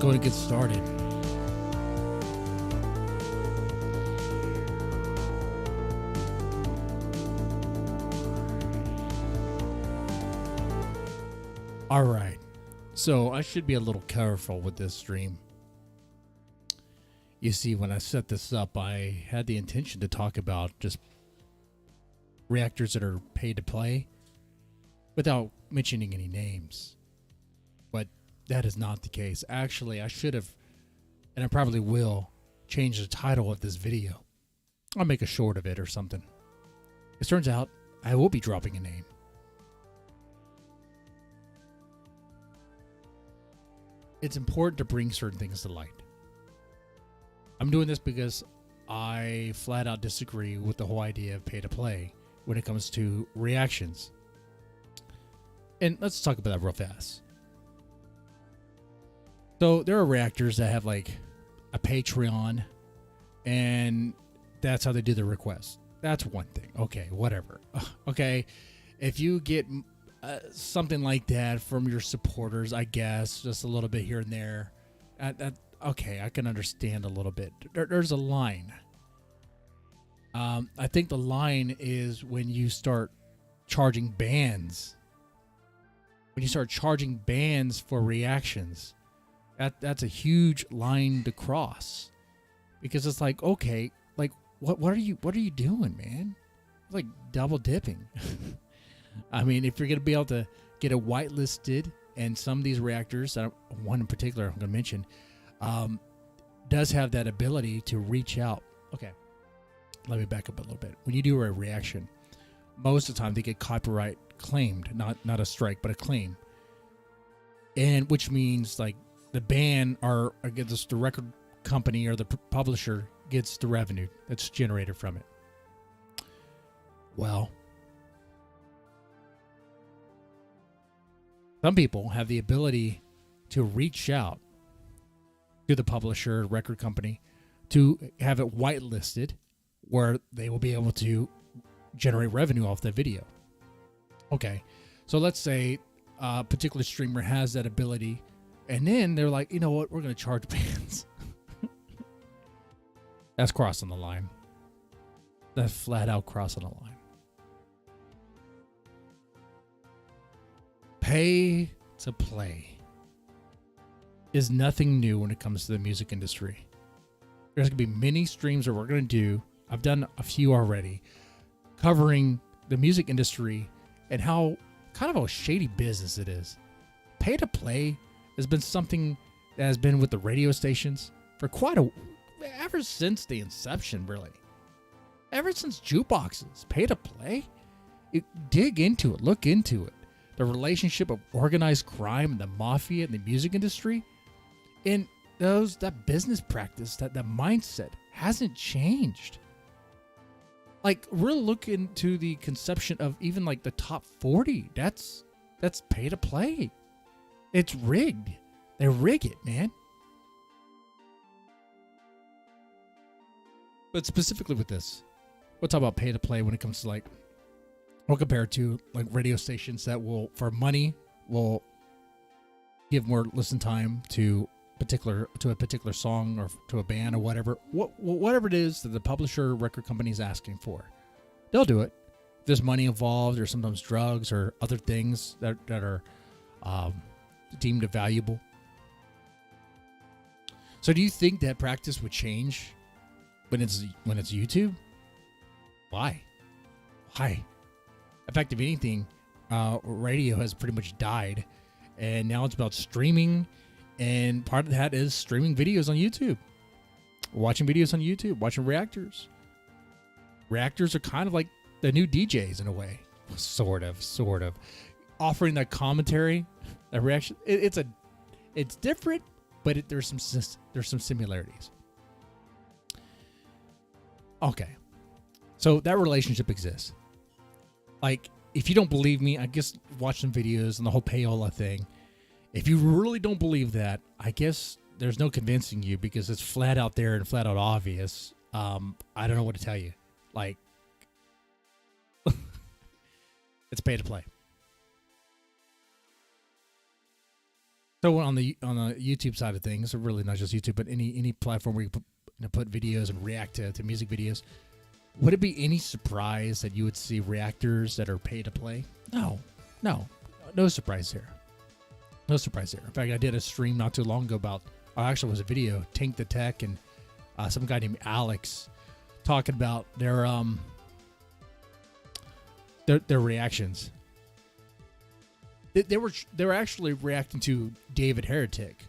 go to get started. All right, so I should be a little careful with this stream. You see, when I set this up, I had the intention to talk about just reactors that are paid to play without mentioning any names. But that is not the case. Actually, I should have, and I probably will, change the title of this video. I'll make a short of it or something. It turns out I will be dropping a name. It's important to bring certain things to light. I'm doing this because I flat out disagree with the whole idea of pay to play when it comes to reactions. And let's talk about that real fast. So there are reactors that have like a Patreon, and that's how they do their requests. That's one thing. Okay, whatever. Okay, if you get something like that from your supporters, I guess, just a little bit here and there, okay, I can understand a little bit. There's a line. I think the line is when you start charging bans. When you start charging bans for reactions, that's a huge line to cross, because it's like, okay, like what are you doing, man? It's like double dipping. I mean, if you're going to be able to get it whitelisted, and some of these reactors, one in particular I'm going to mention, does have that ability to reach out. Okay, let me back up a little bit. When you do a reaction, most of the time they get copyright claimed, not a strike, but a claim. And which means like the band I guess the record company or the publisher gets the revenue that's generated from it. Well, some people have the ability to reach out to the publisher, record company, to have it whitelisted where they will be able to generate revenue off that video. Okay, so let's say a particular streamer has that ability, and then they're like, you know what, we're going to charge bans. That's crossing the line. That's flat out crossing the line. Pay to play is nothing new when it comes to the music industry. There's going to be many streams that we're going to do. I've done a few already, covering the music industry and how kind of a shady business it is. Pay to play has been something that has been with the radio stations for ever since the inception, really. Ever since jukeboxes, pay to play. Dig into it, look into it. The relationship of organized crime and the mafia and the music industry, and that business practice, that mindset hasn't changed. Like, really look into the conception of even like the top 40. That's pay to play. It's rigged. They rig it, man. But specifically with this, we'll talk about pay to play when it comes to like, we'll compare it to like radio stations that will, for money, will give more listen time to a particular song or to a band or whatever. Whatever it is that the publisher or record company is asking for, they'll do it. If there's money involved, or sometimes drugs or other things that are deemed valuable. So do you think that practice would change when it's YouTube? Why? In fact, if anything, radio has pretty much died, and now it's about streaming, and part of that is streaming videos on YouTube, watching videos on YouTube, watching reactors. Reactors are kind of like the new DJs in a way, sort of, offering that commentary, that reaction. It's different, but there's some similarities. Okay, so that relationship exists. Like, if you don't believe me, I guess watch some videos and the whole payola thing. If you really don't believe that, I guess there's no convincing you, because it's flat out there and flat out obvious. I don't know what to tell you. Like, it's pay to play. So on the YouTube side of things, or really not just YouTube, but any platform where you put videos and react to music videos, would it be any surprise that you would see reactors that are pay to play? No surprise there. No surprise there. In fact, I did a stream not too long ago about, actually it was a video, Tank the Tech and some guy named Alex talking about their reactions. They were actually reacting to David Heretic.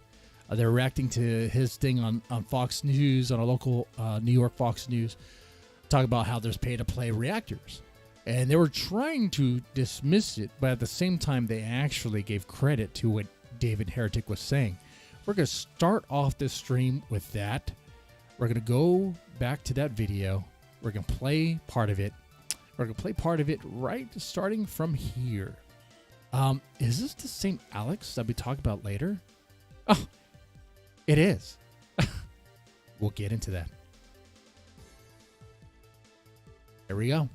They were reacting to his thing on Fox News, on a local New York Fox News, talking about how there's pay-to-play reactors. And they were trying to dismiss it, but at the same time, they actually gave credit to what David Heretic was saying. We're going to start off this stream with that. We're going to go back to that video. We're going to play part of it. We're going to play part of it right starting from here. Is this the same Alex that we talk about later? Oh, it is. We'll get into that. There we go.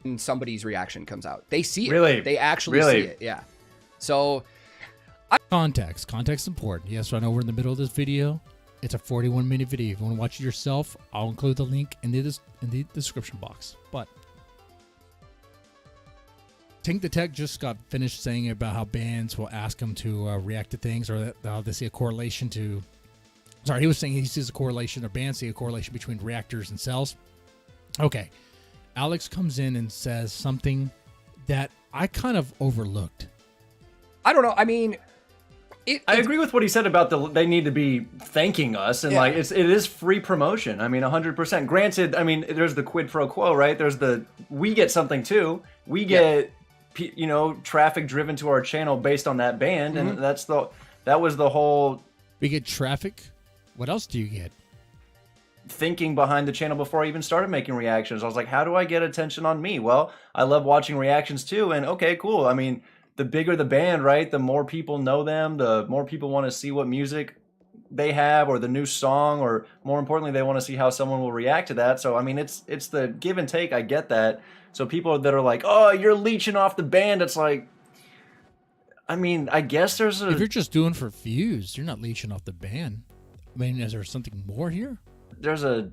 And somebody's reaction comes out. They see it. Really? They actually see it. Yeah. So Context is important. Yes, I know we're in the middle of this video. It's a 41-minute video. If you want to watch it yourself, I'll include the link in the description box. But Tank the Tech just got finished saying about how bands will ask him to react to things, or that they see a correlation to. Sorry, he was saying he sees a correlation, or bands see a correlation between reactors and cells. Okay, Alex comes in and says something that I kind of overlooked. I don't know. I mean, I agree with what he said about they need to be thanking us, and like it is free promotion. I mean, 100%. Granted, I mean, there's the quid pro quo, right? There's we get something too. We get traffic driven to our channel based on that band, and that was the whole. We get traffic. What else do you get? Thinking behind the channel before I even started making reactions. I was like, how do I get attention on me? Well, I love watching reactions too, and okay, cool. I mean, the bigger the band, right? The more people know them, the more people want to see what music they have, or the new song, or more importantly, they want to see how someone will react to that. So I mean, it's the give and take. I get that. So people that are like, oh, you're leeching off the band, it's like, I mean, I guess there's a... If you're just doing for views, you're not leeching off the band. I mean, is there something more here? There's a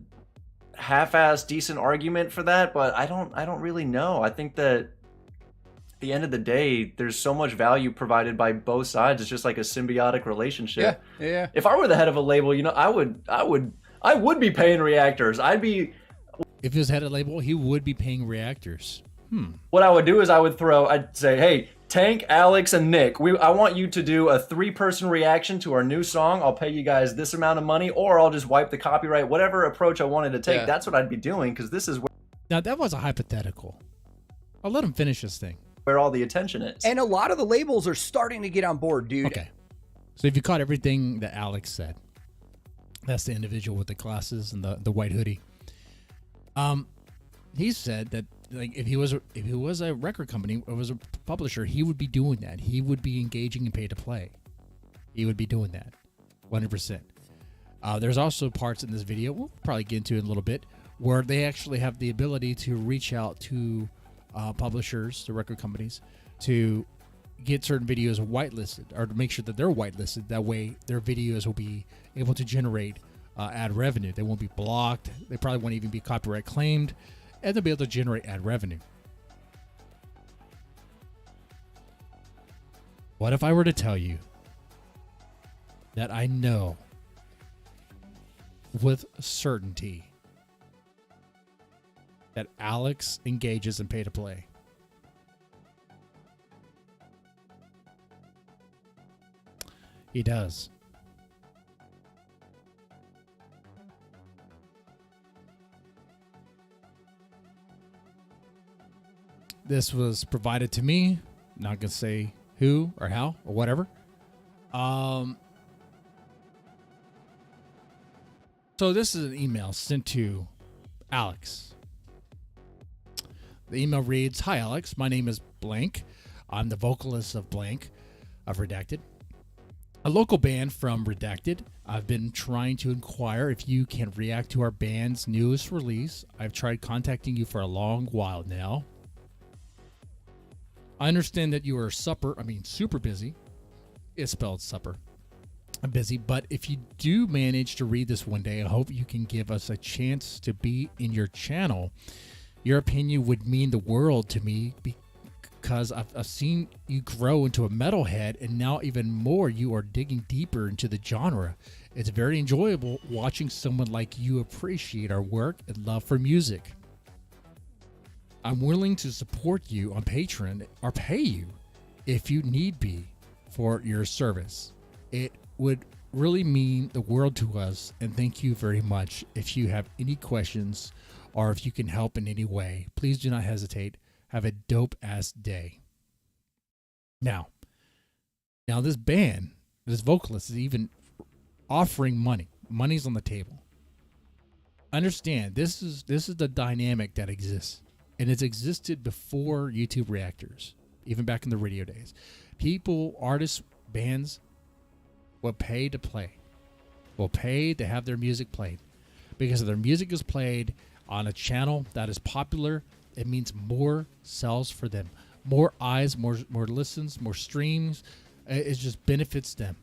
half-assed decent argument for that, but I don't really know. I think that at the end of the day, there's so much value provided by both sides. It's just like a symbiotic relationship. Yeah. If I were the head of a label, I would be paying reactors. If he was head of label, he would be paying reactors. What I would do is I'd say, hey, Tank, Alex, and Nick, I want you to do a 3-person reaction to our new song. I'll pay you guys this amount of money, or I'll just wipe the copyright. Whatever approach I wanted to take, that's what I'd be doing, because this is Now, that was a hypothetical. I'll let him finish this thing. Where all the attention is. And a lot of the labels are starting to get on board, dude. Okay. So if you caught everything that Alex said, that's the individual with the glasses and the white hoodie. He said that if he was a record company or was a publisher, he would be doing that. He would be engaging in pay to play. He would be doing that, 100%. There's also parts in this video we'll probably get into in a little bit where they actually have the ability to reach out to publishers, to record companies, to get certain videos whitelisted, or to make sure that they're whitelisted. That way, their videos will be able to generate ad revenue. They won't be blocked. They probably won't even be copyright claimed, and they'll be able to generate ad revenue. What if I were to tell you that I know with certainty that Alex engages in pay to play? He does. This was provided to me. Not gonna say who or how or whatever. So this is an email sent to Alex. The email reads, "Hi Alex, my name is blank. I'm the vocalist of blank of Redacted, a local band from Redacted. I've been trying to inquire if you can react to our band's newest release. I've tried contacting you for a long while now. I understand that you are super busy. It's spelled supper. I'm busy, but if you do manage to read this one day, I hope you can give us a chance to be in your channel. Your opinion would mean the world to me because I've seen you grow into a metalhead, and now even more, you are digging deeper into the genre. It's very enjoyable watching someone like you appreciate our work and love for music. I'm willing to support you on Patreon or pay you if you need be for your service. It would really mean the world to us, and thank you very much. If you have any questions or if you can help in any way, please do not hesitate. Have a dope ass day. Now this band, this vocalist is even offering money. Money's on the table. Understand, this is the dynamic that exists, and it's existed before YouTube Reactors, even back in the radio days. People, artists, bands will pay to play, will pay to have their music played, because if their music is played on a channel that is popular, it means more sales for them, more eyes, more listens, more streams. It just benefits them.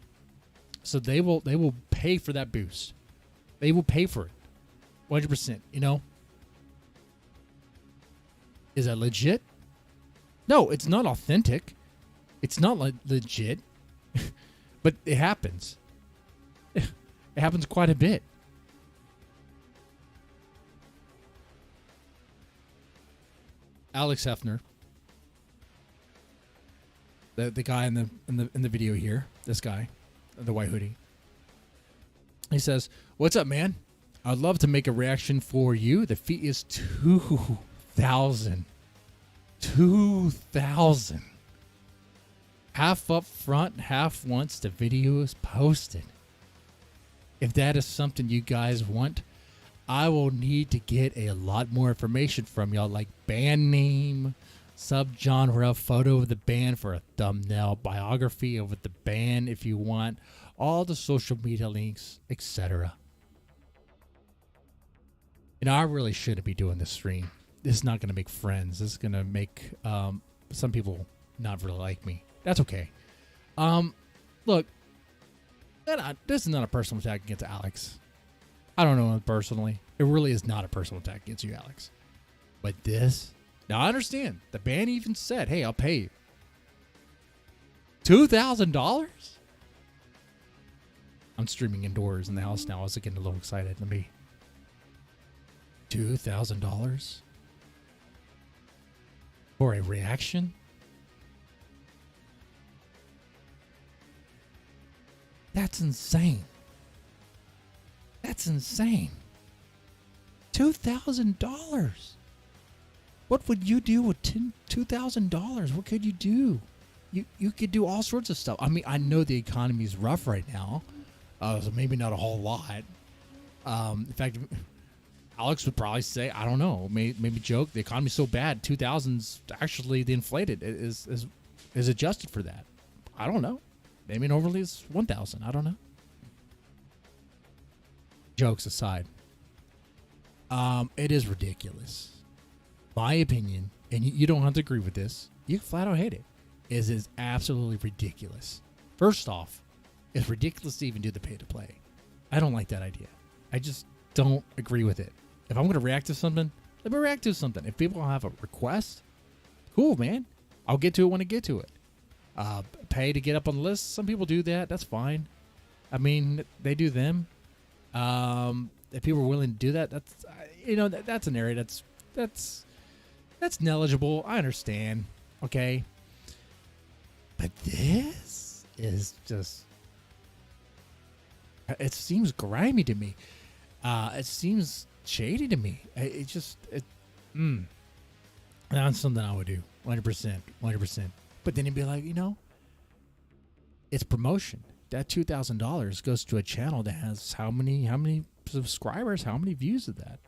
So they will pay for that boost. They will pay for it, 100%. You know, is that legit? No, it's not authentic. It's not legit, but it happens. It happens quite a bit. Alex Hefner, the guy in the video here, this guy, the white hoodie. He says, "What's up, man? I'd love to make a reaction for you. The fee is 2,000. 2,000. Half up front, half once the video is posted. If that is something you guys want, I will need to get a lot more information from y'all, like band name, subgenre, photo of the band for a thumbnail, biography of the band if you want, all the social media links, etc." You know, I really shouldn't be doing this stream. This is not going to make friends. This is going to make some people not really like me. That's okay. Look, this is not a personal attack against Alex. I don't know him personally. It really is not a personal attack against you, Alex. But this, now I understand. The band even said, "Hey, I'll pay you $2,000." I'm streaming indoors in the house now. I was getting a little excited. Let me. $2,000 for a reaction? That's insane. That's insane. $2,000. What would you do with $2,000? What could you do? You could do all sorts of stuff. I mean, I know the economy is rough right now, so maybe not a whole lot. In fact, Alex would probably say, I don't know, maybe joke, the economy's so bad, 2,000's actually the inflated. It is adjusted for that. I don't know. Maybe normally it's 1,000. I don't know. Jokes aside, it is ridiculous. My opinion, and you don't have to agree with this, you can flat out hate it, is absolutely ridiculous. First off, it's ridiculous to even do the pay to play. I don't like that idea. I just don't agree with it. If I'm going to react to something, let me react to something. If people have a request, cool, man. I'll get to it when I get to it. Pay to get up on the list. Some people do that. That's fine. I mean, they do them. If people are willing to do that, that's that's an area that's negligible. I understand. Okay. But this is just, it seems grimy to me. It seems shady to me. That's something I would do. 100%. But then you'd be like, it's promotion. That $2,000 goes to a channel that has how many subscribers, how many views of that?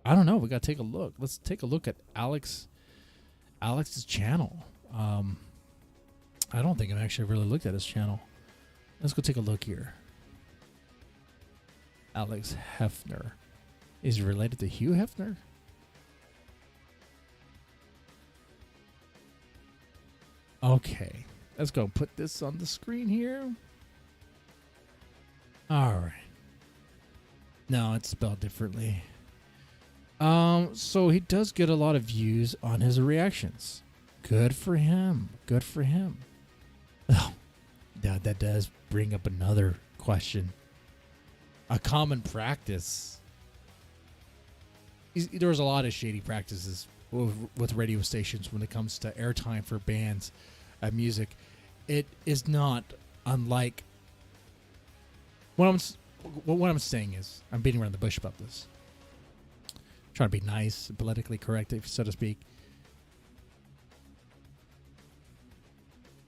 I don't know. We got to take a look. Let's take a look at Alex's channel. I don't think I've actually really looked at his channel. Let's go take a look here. Alex Hefner. Is he related to Hugh Hefner? Okay. Let's go put this on the screen here. All right. No, it's spelled differently. So he does get a lot of views on his reactions. Good for him. Good for him. Oh, that does bring up another question. A common practice. There's a lot of shady practices with radio stations when it comes to airtime for bands and music. It is not unlike. What I'm saying is, I'm beating around the bush about this. Trying to be nice, politically correct, so to speak.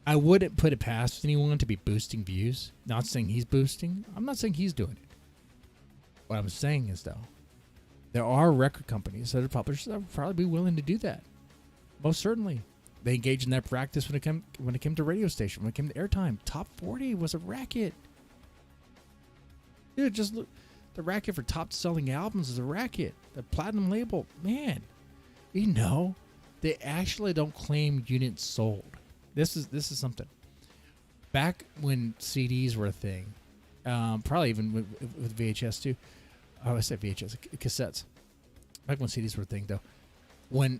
I wouldn't put it past anyone to be boosting views. Not saying he's boosting. I'm not saying he's doing it. What I'm saying is, though, there are record companies that are publishers that would probably be willing to do that. Most certainly. They engaged in that practice when it came to radio station, when it came to airtime. Top 40 was a racket. Dude, just look. The racket for top-selling albums is a racket. The platinum label, man. You know, they actually don't claim units sold. This is something. Back when CDs were a thing, probably even with VHS too. Oh, I said VHS, cassettes. Back when CDs were a thing, though, when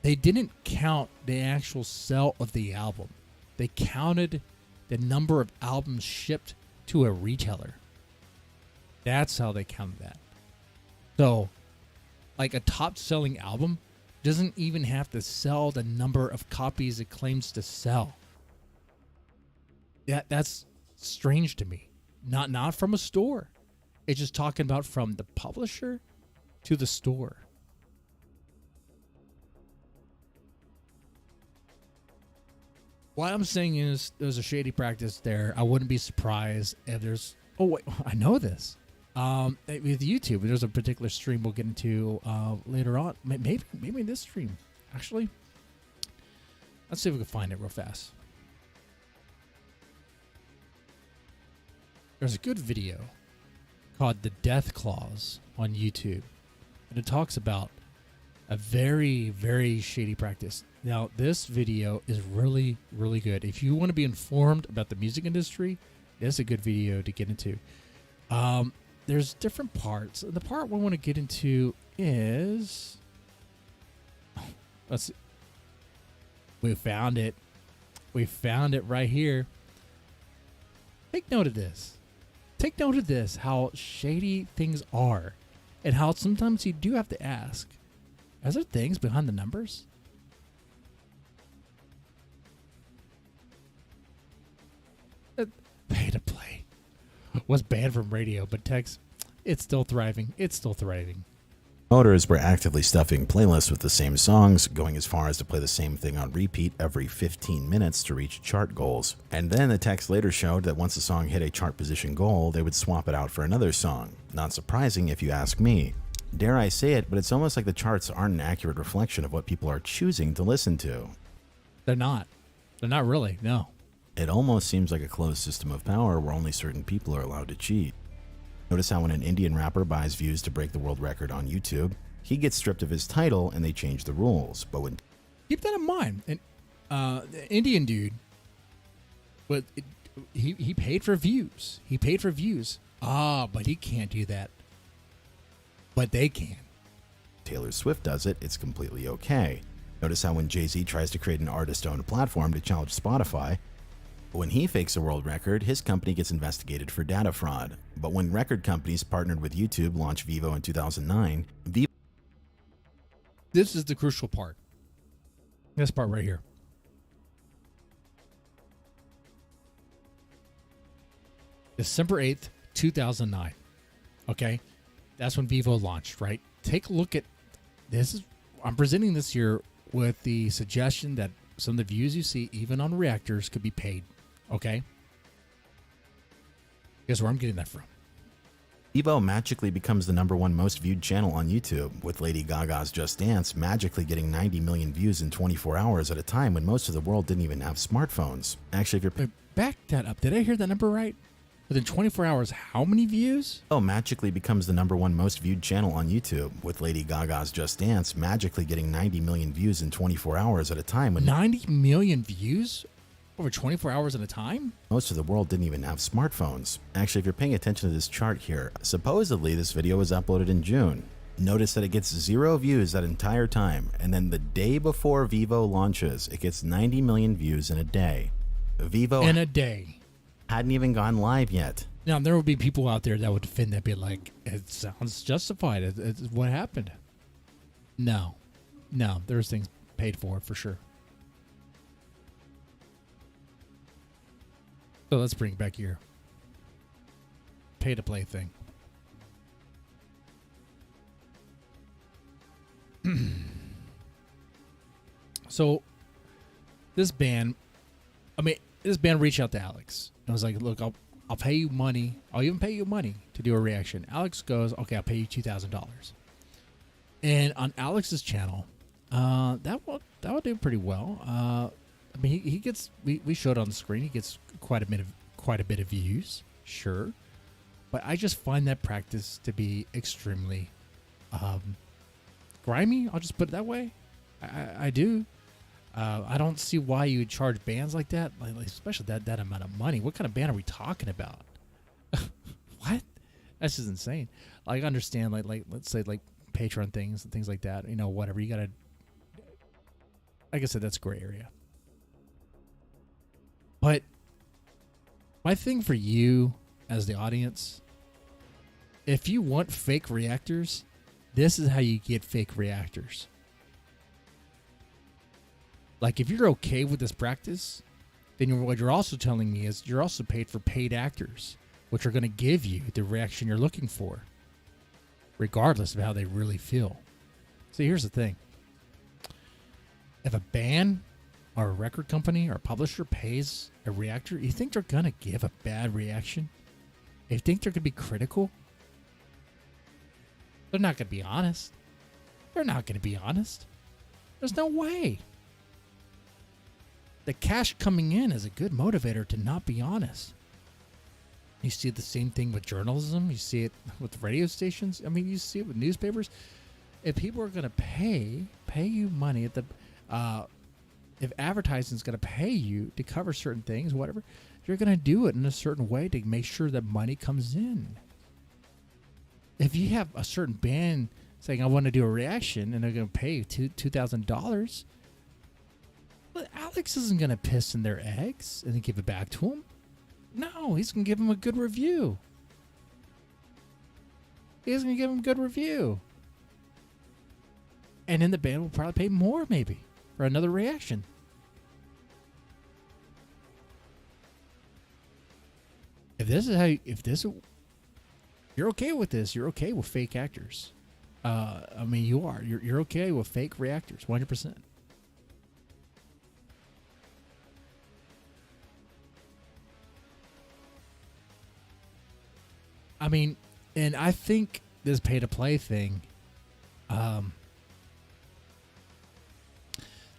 they didn't count the actual sell of the album, they counted the number of albums shipped to a retailer. That's how they count that. So, like a top-selling album doesn't even have to sell the number of copies it claims to sell. That's strange to me. Not from a store. It's just talking about from the publisher to the store. What I'm saying is there's a shady practice there. I wouldn't be surprised if there's... Oh, wait. I know this. With YouTube, there's a particular stream we'll get into later on. Maybe this stream, actually. Let's see if we can find it real fast. There's a good video called The Death Clause on YouTube, and it talks about a very, very shady practice. Now, this video is really, really good. If you want to be informed about the music industry, it's a good video to get into. There's different parts. The part we want to get into is... Let's see. We found it. We found it right here. Take note of this. Take note of this, how shady things are, and how sometimes you do have to ask, are there things behind the numbers? Pay to play was banned from radio, but text, it's still thriving. It's still thriving. Promoters were actively stuffing playlists with the same songs, going as far as to play the same thing on repeat every 15 minutes to reach chart goals. And then the text later showed that once a song hit a chart position goal, they would swap it out for another song. Not surprising if you ask me. Dare I say it, but it's almost like the charts aren't an accurate reflection of what people are choosing to listen to. They're not. They're not really, no. It almost seems like a closed system of power where only certain people are allowed to cheat. Notice how when an Indian rapper buys views to break the world record on YouTube, he gets stripped of his title and they change the rules. But when... Keep that in mind. And the Indian dude, but he paid for views. He paid for views. But he can't do that. But they can. Taylor Swift does it, it's completely okay. Notice how when Jay-Z tries to create an artist-owned platform to challenge Spotify, when he fakes a world record, his company gets investigated for data fraud. But when record companies partnered with YouTube launched Vivo in 2009, This is the crucial part. This part right here. December 8th, 2009. Okay? That's when Vivo launched, right? Take a look at this. I'm presenting this here with the suggestion that some of the views you see, even on Reactors, could be paid. Okay? Guess where I'm getting that from. Vivo magically becomes the #1 most viewed channel on YouTube, with Lady Gaga's Just Dance magically getting 90 million views in 24 hours at a time when most of the world didn't even have smartphones. Actually, if you're... Back that up. Did I hear that number right? Within 24 hours, how many views? Oh, magically becomes the #1 most viewed channel on YouTube, with Lady Gaga's Just Dance magically getting 90 million views in 24 hours at a time when 90 million views over 24 hours at a time? most of the world didn't even have smartphones. Actually, if you're paying attention to this chart here, supposedly this video was uploaded in June. Notice that it gets 0 views that entire time, and then the day before Vivo launches, it gets 90 million views in a day. Vivo In a day. hadn't even gone live yet. Now, there would be people out there that would defend that, be like, it sounds justified. It's what happened. No. There's things paid for sure. So let's bring it back here. Pay to play thing. So this band reached out to Alex. I was like, look, I'll pay you money. I'll even pay you money to do a reaction. Alex goes, okay, I'll pay you $2,000. And on Alex's channel, that will do pretty well. I mean, he gets, we showed on the screen, he gets quite a bit of views, sure. But I just find that practice to be extremely grimy. I'll just put it that way. I do. I don't see why you would charge bands like that, like especially that amount of money. What kind of band are we talking about? What? That's just insane. Like, I understand, like let's say like patron things and things like that. You know, whatever. You gotta. Like I said, that's a gray area. But my thing for you as the audience, if you want fake reactors, this is how you get fake reactors. Like, if you're okay with this practice, then what you're also telling me is you're also paid for paid actors, which are going to give you the reaction you're looking for, regardless of how they really feel. See, here's the thing. If a band or a record company or a publisher pays a reactor, you think they're going to give a bad reaction? You think they're going to be critical? They're not going to be honest. They're not going to be honest. There's no way. The cash coming in is a good motivator to not be honest. You see the same thing with journalism. You see it with radio stations. I mean, you see it with newspapers. If people are going to pay you money at the, if advertising is going to pay you to cover certain things, whatever, you're going to do it in a certain way to make sure that money comes in. If you have a certain band saying, I want to do a reaction, and they're going to pay you $2,000, but Alex isn't going to piss in their eggs and then give it back to him. No, he's going to give him a good review. He's going to give him a good review. And then the band will probably pay more, maybe, for another reaction. You're okay with this, you're okay with fake actors. I mean, you are. You're okay with fake reactors, 100%. I mean, and I think this pay-to-play thing,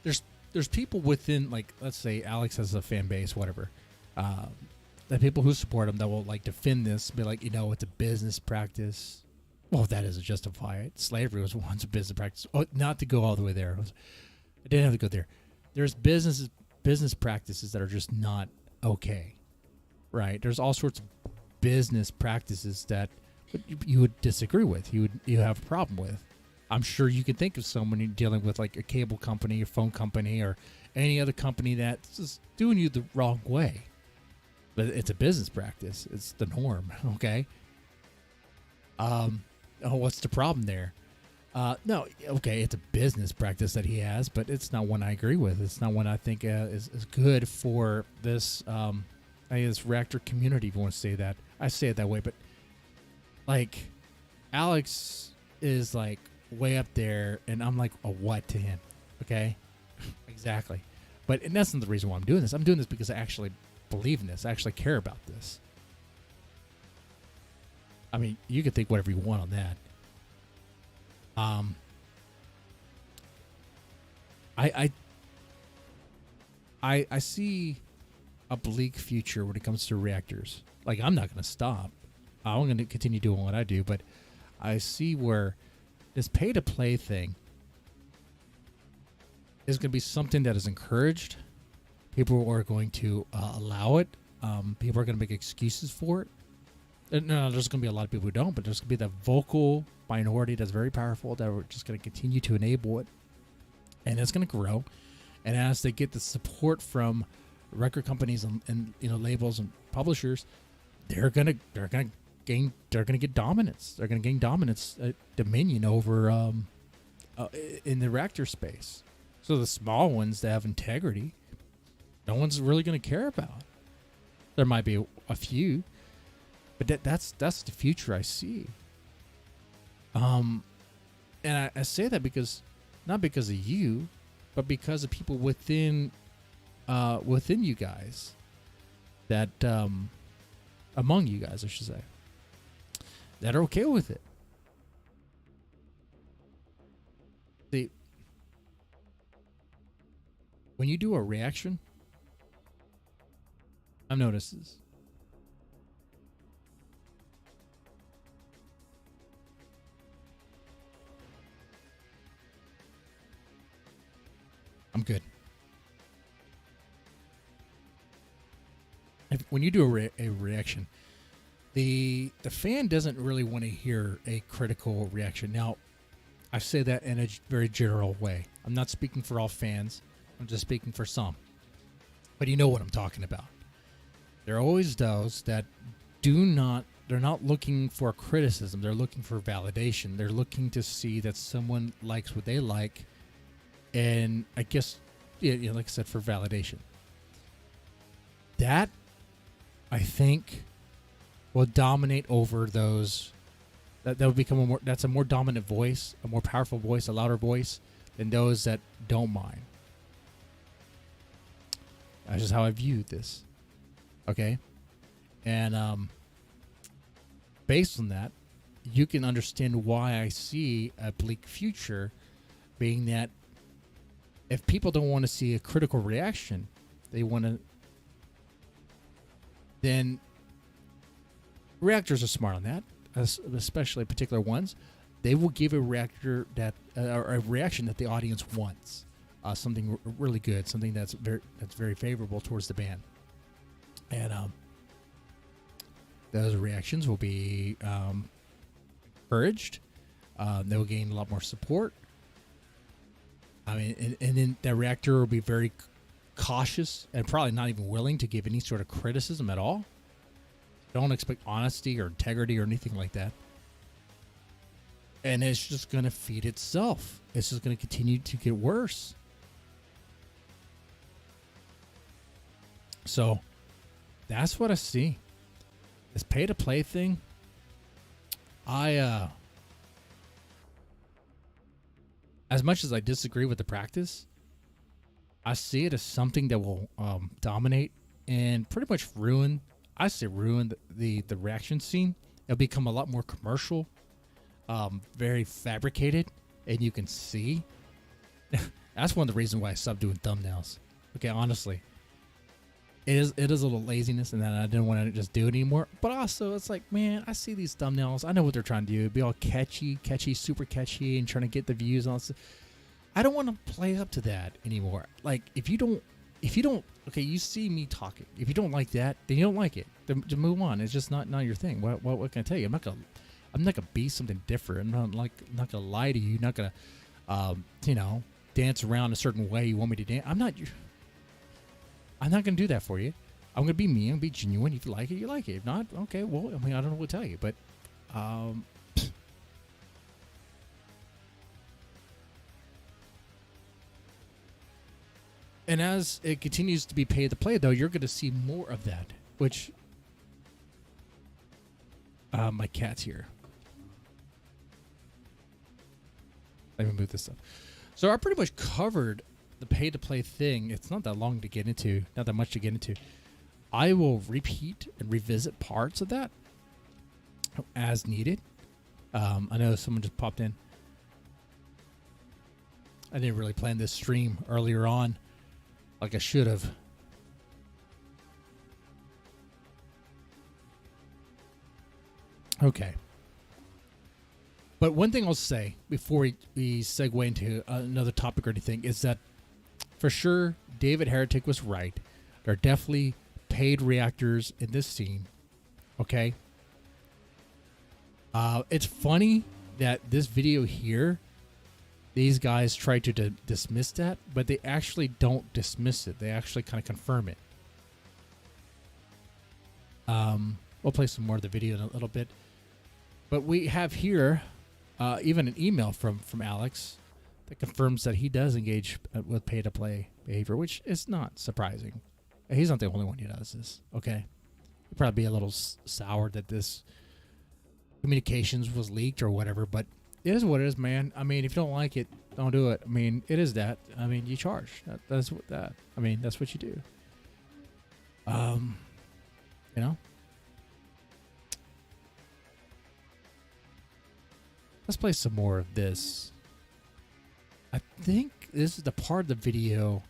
there's people within, like, let's say Alex has a fan base, whatever. The people who support him that will, like, defend this, be like, it's a business practice. Well, that doesn't justify it. Slavery was once a business practice. Oh, not to go all the way there. I didn't have to go there. There's business practices that are just not okay, right? There's all sorts of business practices that you would disagree with. You have a problem with. I'm sure you can think of someone you're dealing with, like a cable company, a phone company, or any other company that's just doing you the wrong way. But it's a business practice. It's the norm, okay? What's the problem there? No, okay, it's a business practice that he has, but it's not one I agree with. It's not one I think is good for this this reactor community, if you want to say that. I say it that way, but like Alex is like way up there, and I'm like a what to him, okay? Exactly. And that's not the reason why I'm doing this. I'm doing this because I actually believe in this. I actually care about this. I mean, you can think whatever you want on that. I see a bleak future when it comes to reactors. Like, I'm not going to stop. I'm going to continue doing what I do, but I see where this pay-to-play thing is going to be something that is encouraged. People are going to allow it. People are going to make excuses for it. No, there's going to be a lot of people who don't, but there's going to be that vocal minority that's very powerful that are just going to continue to enable it, and it's going to grow. And as they get the support from record companies and labels and publishers, they're going to get dominance. They're going to gain dominance, dominion over in the reactor space. So the small ones that have integrity, no one's really going to care about. There might be a few, but that's the future I see. And I say that because, not because of you, but because of people within you guys, that among you guys, I should say, that are okay with it. See, when you do a reaction, I've noticed this. I'm good. When you do a reaction, the fan doesn't really want to hear a critical reaction. Now, I say that in a very general way. I'm not speaking for all fans. I'm just speaking for some. But you know what I'm talking about. There are always those that they're not looking for criticism. They're looking for validation. They're looking to see that someone likes what they like. And I guess, like I said, for validation. That, I think, will dominate over those. That will become that's a more dominant voice, a more powerful voice, a louder voice than those that don't mind. That's just how I view this. Okay? And based on that, you can understand why I see a bleak future, being that if people don't want to see a critical reaction, they want to. Then reactors are smart on that, especially particular ones. They will give a reactor that or a reaction that the audience wants, something really good, something that's very favorable towards the band, and those reactions will be encouraged. They'll gain a lot more support. I mean, and then that reactor will be very cautious and probably not even willing to give any sort of criticism at all. Don't expect honesty or integrity or anything like that. And it's just going to feed itself. It's just going to continue to get worse. So that's what I see. This pay-to-play thing, as much as I disagree with the practice, I see it as something that will dominate and pretty much ruin the reaction scene. It'll become a lot more commercial, very fabricated, and you can see. That's one of the reasons why I stopped doing thumbnails. Okay, honestly. It is a little laziness, and then I didn't want to just do it anymore. But also, it's like, man, I see these thumbnails. I know what they're trying to do. Be all catchy, super catchy, and trying to get the views on. I don't want to play up to that anymore. Like, if you don't, okay, you see me talking. If you don't like that, then you don't like it. Then move on. It's just not your thing. What can I tell you? I'm not gonna be something different. I'm not gonna lie to you. Not gonna, dance around a certain way you want me to dance. I'm not gonna do that for you. I'm gonna be me. I'm gonna be genuine. If you like it, you like it. If not, okay. Well, I mean, I don't know what to tell you, but and as it continues to be pay to play, though, you're gonna see more of that. Which my cat's here. Let me move this up. So I pretty much covered the pay-to-play thing. It's not that long to get into, not that much to get into. I will repeat and revisit parts of that as needed. I know someone just popped in. I didn't really plan this stream earlier on like I should have. Okay. But one thing I'll say before we segue into another topic or anything is that for sure David Heretic was right. There are definitely paid reactors in this scene. Okay. It's funny that this video here, these guys try to dismiss that, but they actually don't dismiss it. They actually kind of confirm it. We'll play some more of the video in a little bit. But we have here even an email from Alex that confirms that he does engage with pay-to-play behavior, which is not surprising. He's not the only one who does this, okay? He'd probably be a little sour that this communications was leaked or whatever, but it is what it is, man. I mean, if you don't like it, don't do it. I mean, it is that. I mean, you charge. That's what that. I mean, that's what you do. You know? Let's play some more of this. I think this is the part of the video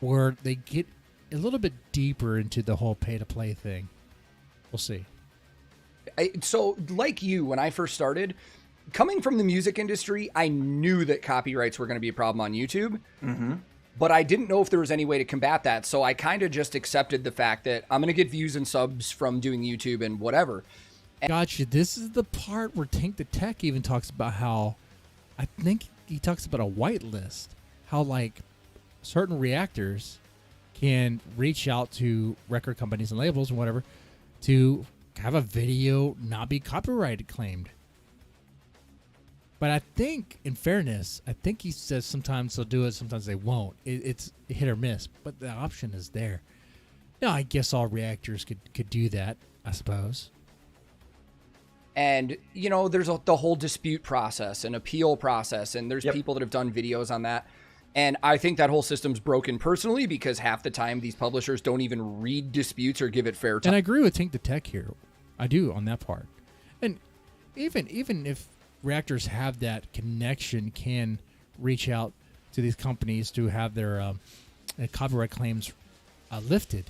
where they get a little bit deeper into the whole pay-to-play thing. We'll see. So, like you, when I first started, coming from the music industry, I knew that copyrights were going to be a problem on YouTube. Mm-hmm. But I didn't know if there was any way to combat that. So I kind of just accepted the fact that I'm going to get views and subs from doing YouTube and whatever. Gotcha. This is the part where Tank the Tech even talks about how, I think he talks about a whitelist, how like certain reactors can reach out to record companies and labels and whatever to have a video not be copyright claimed. But I think, in fairness, I think he says sometimes they'll do it, sometimes they won't. It's hit or miss, but the option is there. Now, I guess all reactors could do that, I suppose. And, you know, there's the whole dispute process and appeal process, and there's Yep. people that have done videos on that. And I think that whole system's broken personally because half the time these publishers don't even read disputes or give it fair time. And I agree with Tank the Tech here. I do on that part. And even if reactors have that connection, can reach out to these companies to have their copyright claims lifted,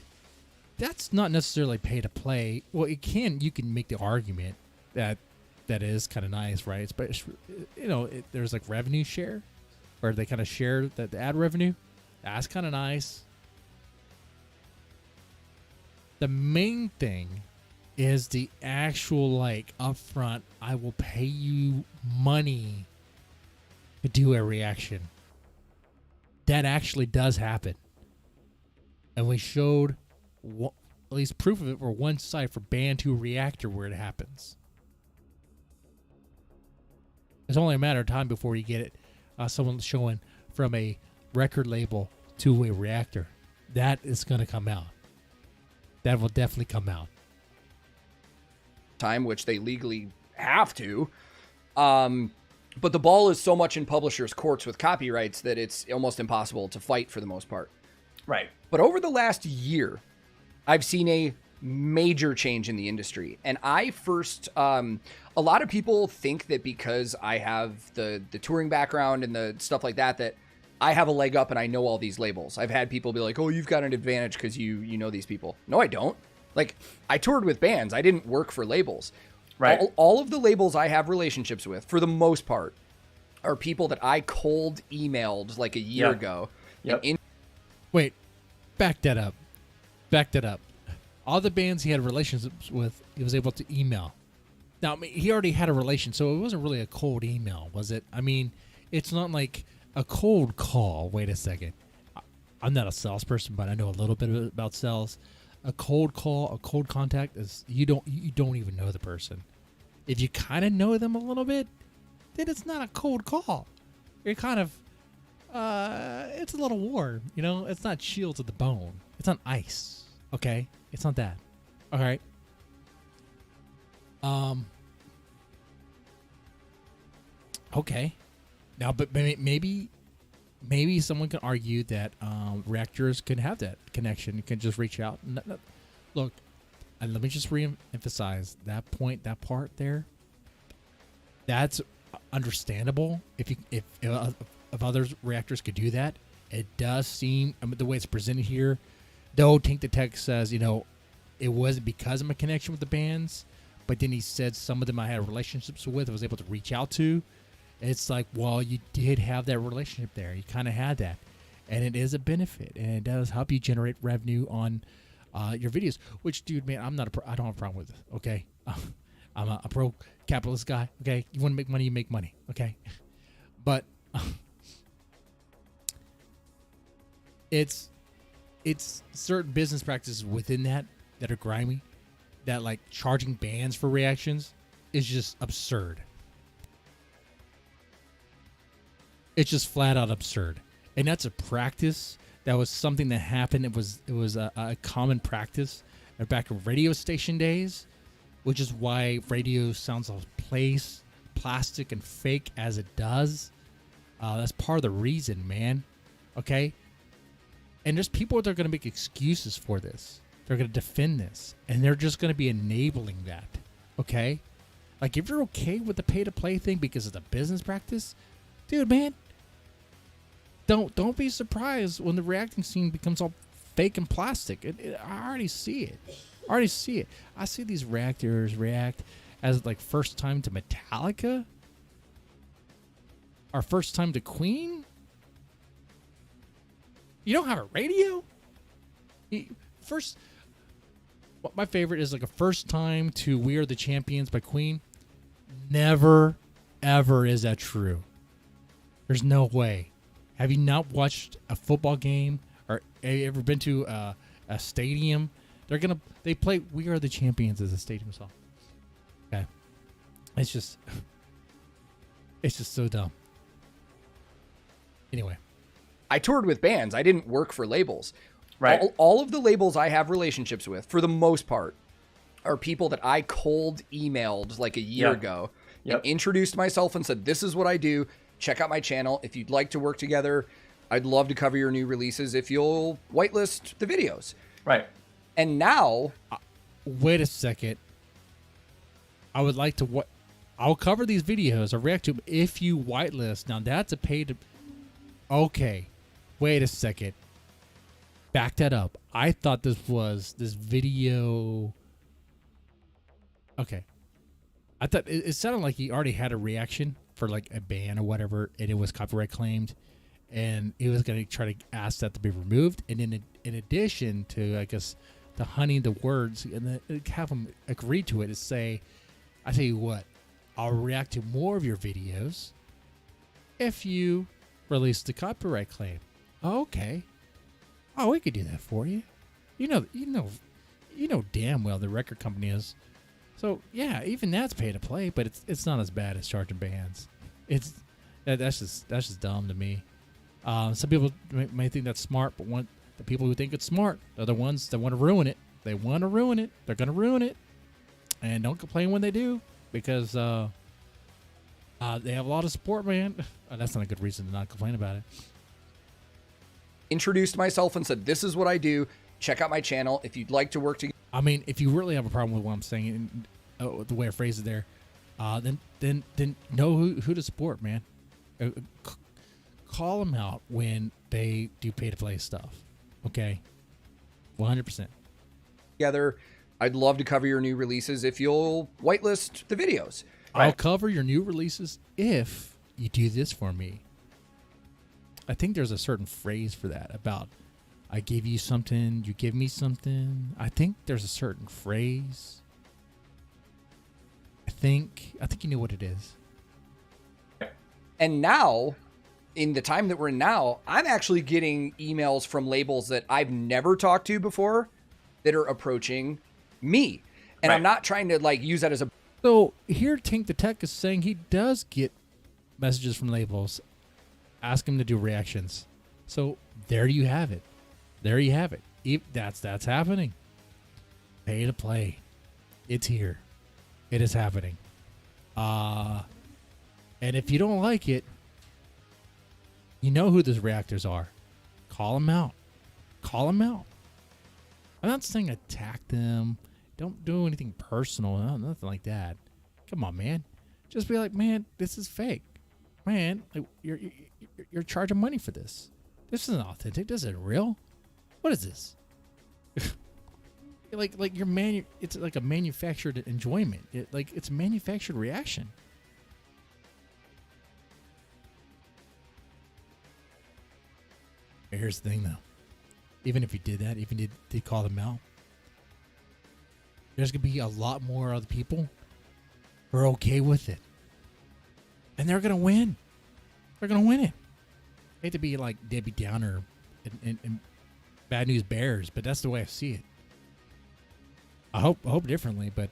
that's not necessarily pay to play. Well, you can make the argument that is kind of nice, right? But you know, there's like revenue share, where they kind of share the ad revenue. That's kind of nice. The main thing is the actual like upfront, I will pay you money to do a reaction. That actually does happen. And we showed at least proof of it for one site for Band 2 Reactor where it happens. It's only a matter of time before you get it. Someone showing from a record label to a reactor. That is going to come out. That will definitely come out. Time, which they legally have to. But the ball is so much in publishers' courts with copyrights that it's almost impossible to fight for the most part. Right. But over the last year, I've seen a major change in the industry. And I first, a lot of people think that because I have the touring background and the stuff like that, that I have a leg up and I know all these labels. I've had people be like, oh, you've got an advantage because you know these people. No, I don't. Like, I toured with bands. I didn't work for labels. Right. All of the labels I have relationships with, for the most part, are people that I cold emailed like a year ago. Yep. Wait, back that up. All the bands he had relationships with, he was able to email. Now, I mean, he already had a relation, so it wasn't really a cold email, was it? I mean, it's not like a cold call. Wait a second. I'm not a salesperson, but I know a little bit about sales. A cold call, a cold contact is you don't even know the person. If you kind of know them a little bit, then it's not a cold call. You're kind of it's a little warm, you know? It's not chilled to the bone. It's on ice. Okay? It's not that. All right. Okay. Now, but maybe someone can argue that reactors can have that connection, can just reach out. Look, and let me just re-emphasize that point, that part there. That's understandable. If other reactors could do that, it does seem, I mean, the way it's presented here, though Tank the Tech says, you know, it wasn't because of my connection with the bands, but then he said some of them I had relationships with, I was able to reach out to. It's like, well, you did have that relationship there. You kind of had that. And it is a benefit, and it does help you generate revenue on your videos. Which, dude, man, I don't have a problem with it. Okay, I'm a pro capitalist guy. Okay, you want to make money, you make money. Okay, but it's certain business practices within that are grimy. That like charging bands for reactions is just absurd. It's just flat out absurd. And that's a practice. That was something that happened. It was a common practice back in radio station days, which is why radio sounds all plastic and fake as it does. That's part of the reason, man. Okay? And there's people that are going to make excuses for this. They're going to defend this. And they're just going to be enabling that. Okay? Like, if you're okay with the pay-to-play thing because it's a business practice, dude, man, don't be surprised when the reacting scene becomes all fake and plastic. I already see it. I see these reactors react as like first time to Metallica or first time to Queen. You don't have a radio? My favorite is like a first time to We Are the Champions by Queen. Never, ever is that true. There's no way. Have you not watched a football game or have you ever been to a stadium? They play We Are the Champions as a stadium song. Okay. It's just so dumb. Anyway. I toured with bands. I didn't work for labels. Right. All of the labels I have relationships with, for the most part, are people that I cold emailed like a year ago and introduced myself and said, this is what I do. Check out my channel. If you'd like to work together, I'd love to cover your new releases if you'll whitelist the videos. Right. And now... wait a second. I would like to... I'll cover these videos. I'll react to them if you whitelist. Now, that's a paid... Okay. Wait a second. Back that up. I thought this video... Okay. I thought it sounded like he already had a reaction for like a ban or whatever, and it was copyright claimed, and he was going to try to ask that to be removed. And in addition to, I guess, the honey the words and have them agree to it, is say, I tell you what, I'll react to more of your videos if you release the copyright claim. Oh, okay. Oh, we could do that for you. You know damn well the record company is. So yeah, even that's pay to play, but it's not as bad as charging bands. That's just dumb to me. Some people may think that's smart, but the people who think it's smart are the ones that want to ruin it. They want to ruin it. They're going to ruin it, and don't complain when they do, because they have a lot of support, man. That's not a good reason to not complain about it. Introduced myself and said, this is what I do. Check out my channel if you'd like to work together. I mean, if you really have a problem with what I'm saying, the way I phrase it there, then know who to support, man. Call them out when they do pay-to-play stuff, okay? 100%. Together, I'd love to cover your new releases if you'll whitelist the videos. Right. I'll cover your new releases if you do this for me. I think there's a certain phrase for that about I give you something, you give me something. I think there's a certain phrase. I think you know what it is. And now, in the time that we're in now, I'm actually getting emails from labels that I've never talked to before that are approaching me. And right. I'm not trying to like use that as a... So here Tank the Tech is saying he does get messages from labels. Ask him to do reactions. So there you have it. There you have it. That's happening. Pay to play. It's here. It is happening. And if you don't like it, you know who those reactors are. Call them out. Call them out. I'm not saying attack them. Don't do anything personal. Nothing like that. Come on, man. Just be like, man, this is fake. Man, like, you're charging money for this. This isn't authentic. This isn't real. What is this? like it's like a manufactured enjoyment. It's a manufactured reaction. Here's the thing, though. Even if you did that, even did call them out, there's gonna be a lot more other people who are okay with it, and they're gonna win. They're gonna win it. I hate to be like Debbie Downer and bad news bears, but that's the way I see it. I hope differently, but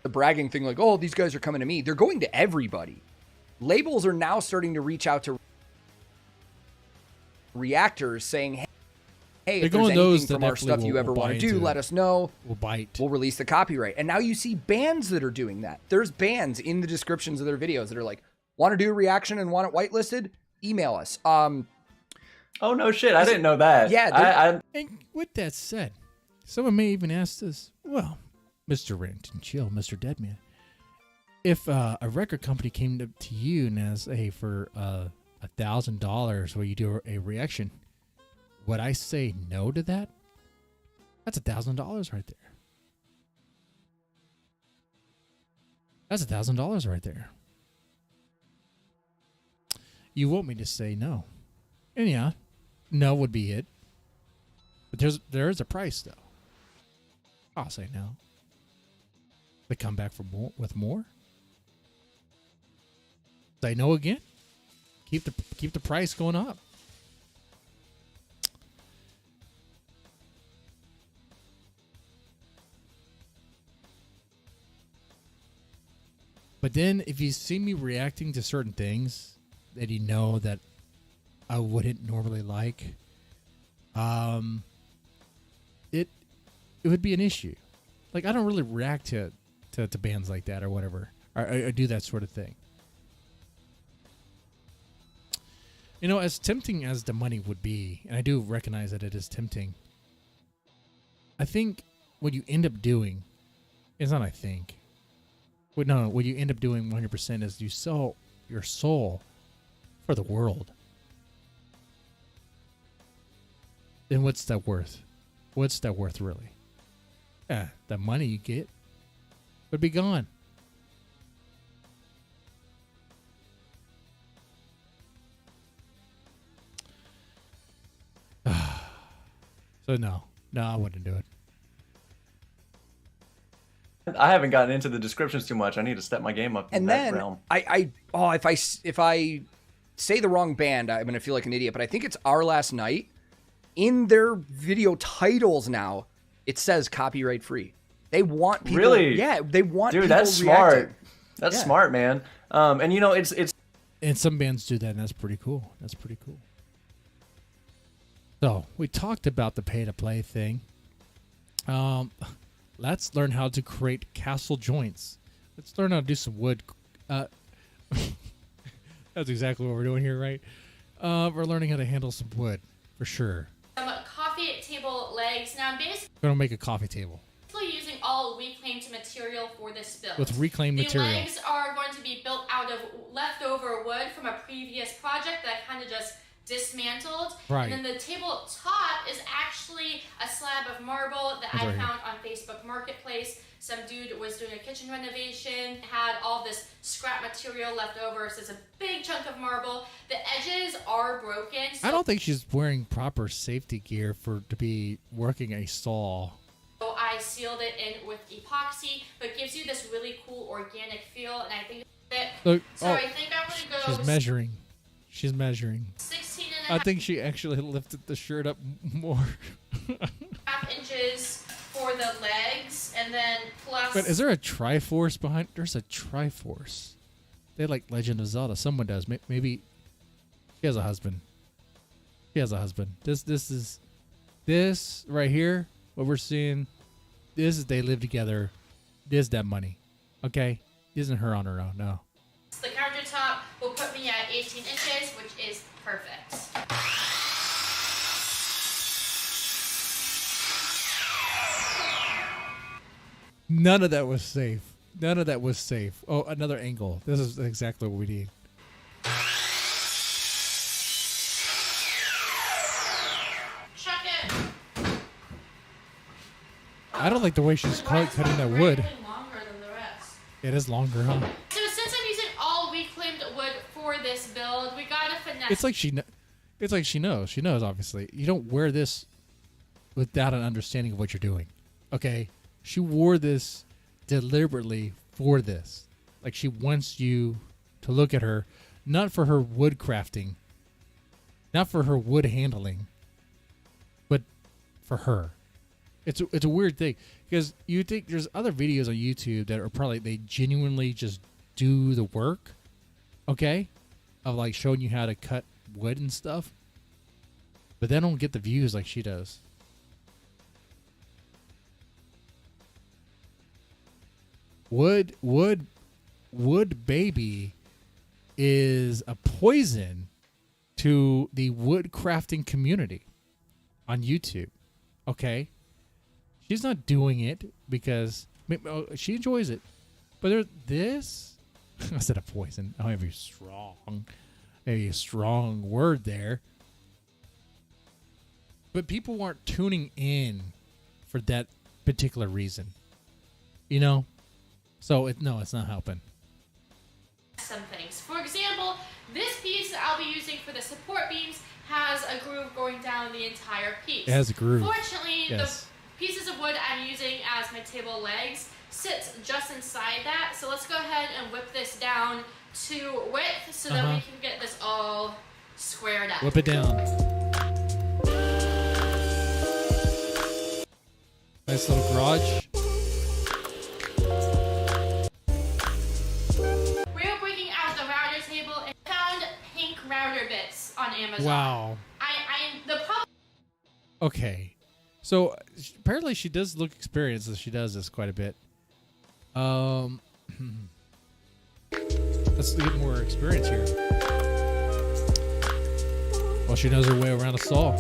The bragging thing, like, oh, these guys are coming to me. They're going to everybody. Labels are now starting to reach out to reactors saying, hey, if there's anything from our stuff you ever want to do, let us know. We'll bite. We'll release the copyright. And now you see bands that are doing that. There's bands in the descriptions of their videos that are like, want to do a reaction and want it whitelisted? Email us. Oh, no shit. I didn't know that. Yeah. And with that said, someone may even ask this, well, Mr. Rant and Chill, Mr. Deadman, if a record company came to you and asked, hey, for $1,000 will you do a reaction, would I say no to that? That's $1,000 right there. That's $1,000 right there. You want me to say no. And yeah, no would be it. But there is a price, though. I'll say no. They come back for more with more. Say no again. Keep the price going up. But then if you see me reacting to certain things that you know that I wouldn't normally like, it would be an issue. Like, I don't really react to bands like that or whatever. I do that sort of thing. You know, as tempting as the money would be, and I do recognize that it is tempting, I think what you end up doing, it's not I think. No, what you end up doing 100% is you sell your soul for the world. Then what's that worth? What's that worth, really? Yeah, the money you get would be gone. So no, I wouldn't do it. I haven't gotten into the descriptions too much. I need to step my game up in that realm. If I say the wrong band, I'm gonna feel like an idiot. But I think it's Our Last Night. In their video titles now, it says copyright free. They want people. Really? Yeah, they want. Dude, people that's reacting. smart. That's smart, man. And you know, it's and some bands do that, and that's pretty cool. That's pretty cool. So we talked about the pay-to-play thing. Let's learn how to create castle joints. Let's learn how to do some wood. That's exactly what we're doing here, right? We're learning how to handle some wood, for sure. Some coffee table legs. Now I'm basically We're going to make a coffee table. using all reclaimed material for this build. With reclaimed material. The legs are going to be built out of leftover wood from a previous project that I kind of just dismantled. Right. And then the tabletop is actually a slab of marble that I found on Facebook Marketplace. Some dude was doing a kitchen renovation, had all this scrap material left over, so it's a big chunk of marble. The edges are broken. So I don't think she's wearing proper safety gear to be working a saw. So I sealed it in with epoxy, but it gives you this really cool organic feel, and I think that. I think I'm gonna go. She's measuring. She's measuring. 16 and a half. I think she actually lifted the shirt up more. Half inches for the legs, and then plus. But is there a Triforce behind? There's a Triforce. They like Legend of Zelda. Someone does. Maybe she has a husband. She has a husband. This right here. What we're seeing. This is they live together. This is that money. Okay, isn't her on her own? No. The countertop will put me at 18 inches, which is perfect. None of that was safe. None of that was safe. Oh, another angle. This is exactly what we need. Chuck it. I don't like the way she's cutting that wood. Longer than the rest. It is longer, huh? So since I'm using all reclaimed wood for this build, we gotta finesse. It's like she knows. She knows, obviously. You don't wear this without an understanding of what you're doing. Okay? She wore this deliberately for this. Like, she wants you to look at her, not for her wood crafting, not for her wood handling, but for her. It's a weird thing, because you think there's other videos on YouTube that are probably, they genuinely just do the work, okay, of like showing you how to cut wood and stuff, but they don't get the views like she does. Wood baby is a poison to the wood crafting community on YouTube. Okay, she's not doing it because she enjoys it, but this I said a poison. I have maybe a strong word there, but people aren't tuning in for that particular reason, you know. So it's not helping. Some things. For example, this piece that I'll be using for the support beams has a groove going down the entire piece. It has a groove. Fortunately, yes. The pieces of wood I'm using as my table legs sits just inside that. So let's go ahead and whip this down to width so that we can get this all squared up. Whip it down. Nice little garage. On Amazon. Wow. Okay. So apparently she does look experienced, as she does this quite a bit. Let's get more experience here. Well, she knows her way around a saw.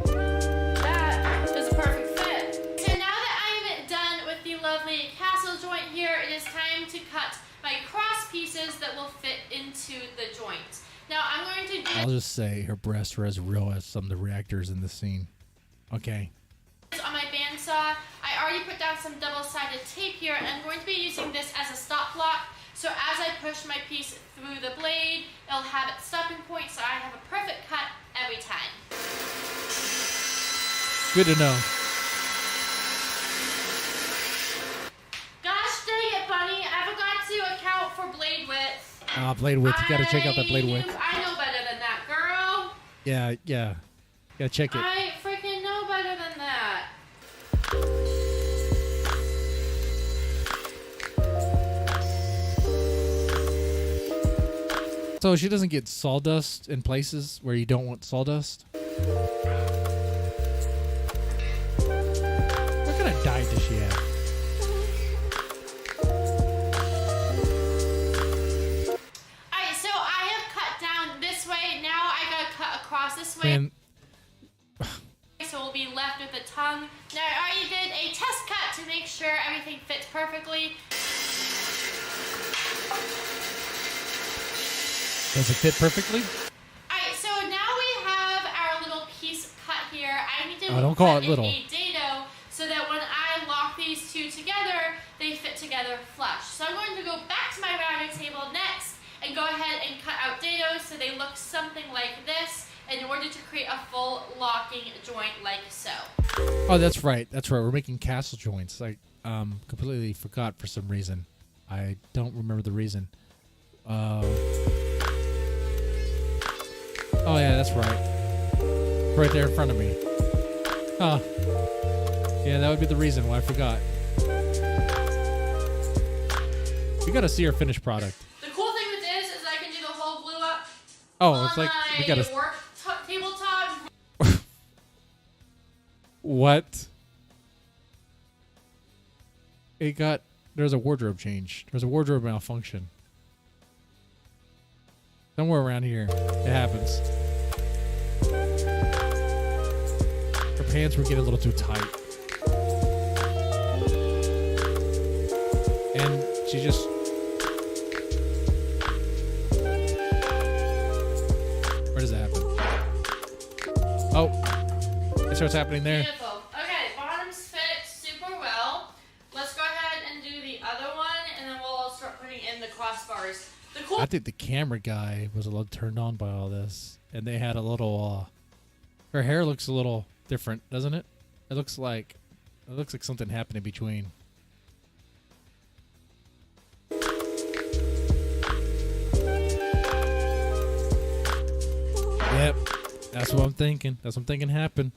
That is a perfect fit. So now that I'm done with the lovely castle joint here, it is time to cut my cross pieces that will fit into the joint. Now I'm going to do... I'll just say her breasts are as real as some of the reactors in this scene. Okay. On my bandsaw, I already put down some double-sided tape here, and I'm going to be using this as a stop block. So as I push my piece through the blade, it'll have its stopping point, so I have a perfect cut every time. Good to know. Gosh dang it, Bunny! I forgot to account for blade width. Blade width. You gotta check out that blade width. I know better than that, girl. Yeah. Gotta check it. I freaking know better than that. So she doesn't get sawdust in places where you don't want sawdust. What kind of diet does she have? This way. And so we'll be left with the tongue. Now I already did a test cut to make sure everything fits perfectly. Does it fit perfectly? Alright, so now we have our little piece cut here. I need to don't call put it little. in a dado so that when I lock these two together, they fit together flush. So I'm going to go back to my router table next and go ahead and cut out dados so they look something like this, in order to create a full locking joint like so. Oh, that's right. We're making castle joints. I completely forgot for some reason. I don't remember the reason. Oh, yeah, that's right. Right there in front of me. Huh. Yeah, that would be the reason why I forgot. We gotta see our finished product. The cool thing with this is I can do the whole glue up. Oh, it's like we gotta work tabletop. What? There's a wardrobe change. There's a wardrobe malfunction. Somewhere around here. It happens. Her pants were getting a little too tight. And she just... Where does that happen? Oh. That's what's happening there. Beautiful. Okay, bottoms fit putting in the crossbars. The cool I think the camera guy was a little turned on by all this, and they had a little. Her hair looks a little different, doesn't it? It looks like something happened in between. Yep, that's what I'm thinking. That's what I'm thinking happened.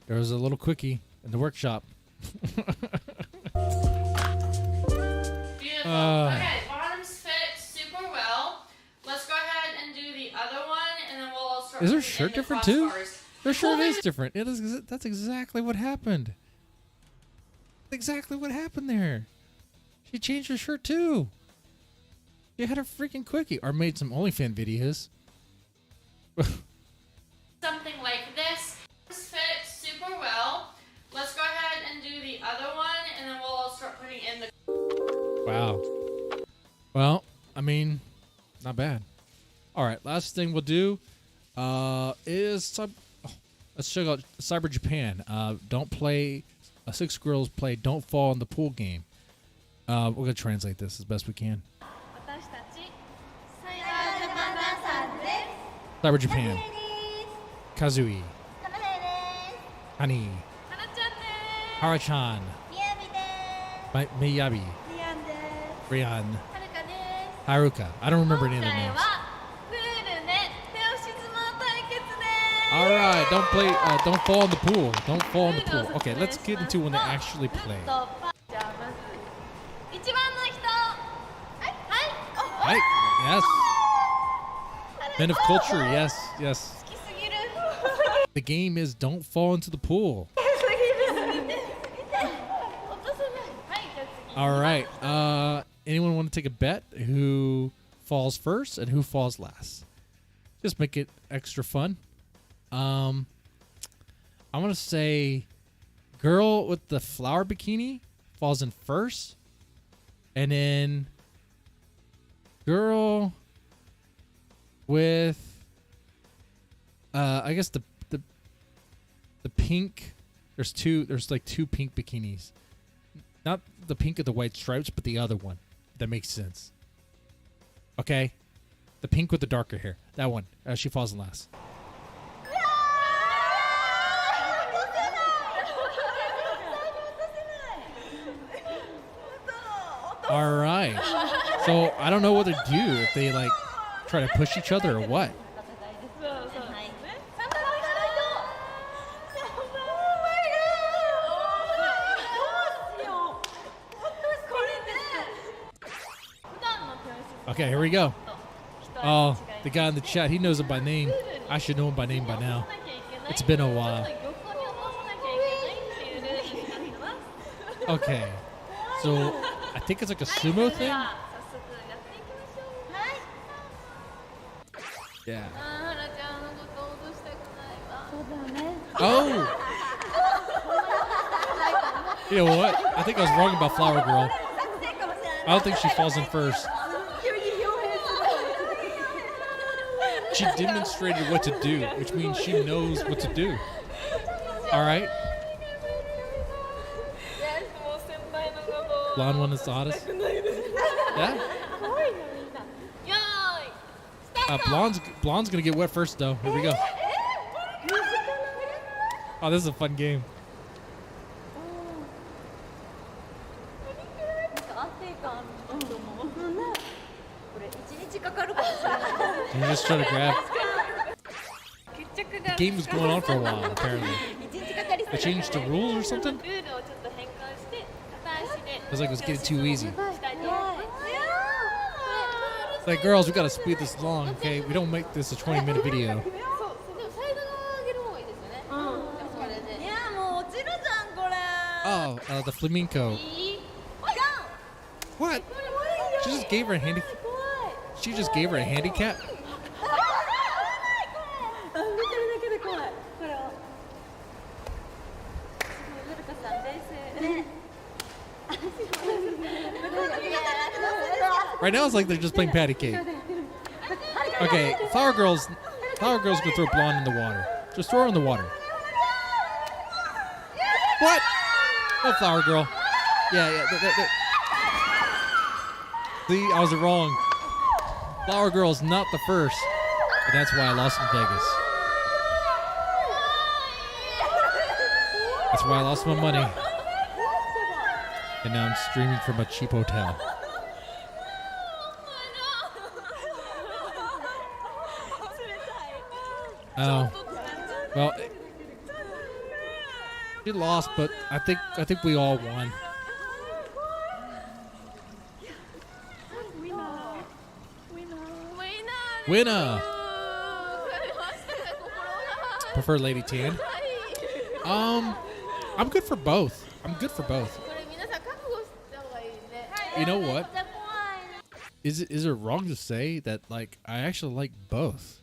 There was a little quickie in the workshop. beautiful. Okay, bottoms fit super well. Let's go ahead and do the other one, and then we'll all start. Is her putting shirt in the different too? crossbars. Her shirt is different. It is. That's exactly what happened. Exactly what happened there. She changed her shirt too. She had a freaking quickie, or made some OnlyFans videos. Something like this. This fit super well. Let's go ahead and do the other one, and then we'll all start putting in the. Wow. Well, I mean, not bad. All right, last thing we'll do is let's check out Cyber Japan. Don't play. 6 girls play Don't Fall in the Pool game. We're gonna translate this as best we can. Cyber Japan. Kazui. Hani. Harachan. Miyabi. Rian. Haruka. I don't remember any of their names. All right, don't play. Don't fall in the pool. Don't fall in the pool. Okay, let's get into when they actually play. Right. Yes. Men of culture. Yes. Yes. The game is don't fall into the pool. All right. Anyone want to take a bet who falls first and who falls last? Just make it extra fun. I'm gonna say girl with the flower bikini falls in first, and then girl with I guess the pink. There's like 2 pink bikinis. Not the pink of the white stripes, but the other one. That makes sense. Okay? The pink with the darker hair. That one. She falls in last. All right. So I don't know what to do, if they like try to push each other or what. Okay, here we go. Oh, the guy in the chat, he knows him by name. I should know him by name by now. It's been a while. Okay. So I think it's like a sumo thing. Yeah. Oh. You know what? I think I was wrong about Flower Girl. I don't think she falls in first. She demonstrated what to do, which means she knows what to do. All right. Blonde one is the hottest. Yeah. Blonde's gonna get wet first though. Here we go. Oh, this is a fun game. You're just trying to grab. The game was going on for a while, apparently. They changed the rules or something? It was like it was getting too easy. It's like, girls, we gotta speed this along, okay? We don't make this a 20-minute video. Oh, the flamenco. What? She just gave her a handicap. She just gave her a handicap? Right now it's like they're just playing patty cake. Okay, Flower Girl's gonna throw Blonde in the water. Just throw her in the water. What? Oh, Flower Girl. Yeah. See, I was wrong. Flower Girl's not the first. And that's why I lost in Vegas. That's why I lost my money. And now I'm streaming from a cheap hotel. Oh. Well, she lost, but I think we all won. Winner. Prefer Lady Tan. I'm good for both. I'm good for both. You know what? Is it wrong to say that like I actually like both?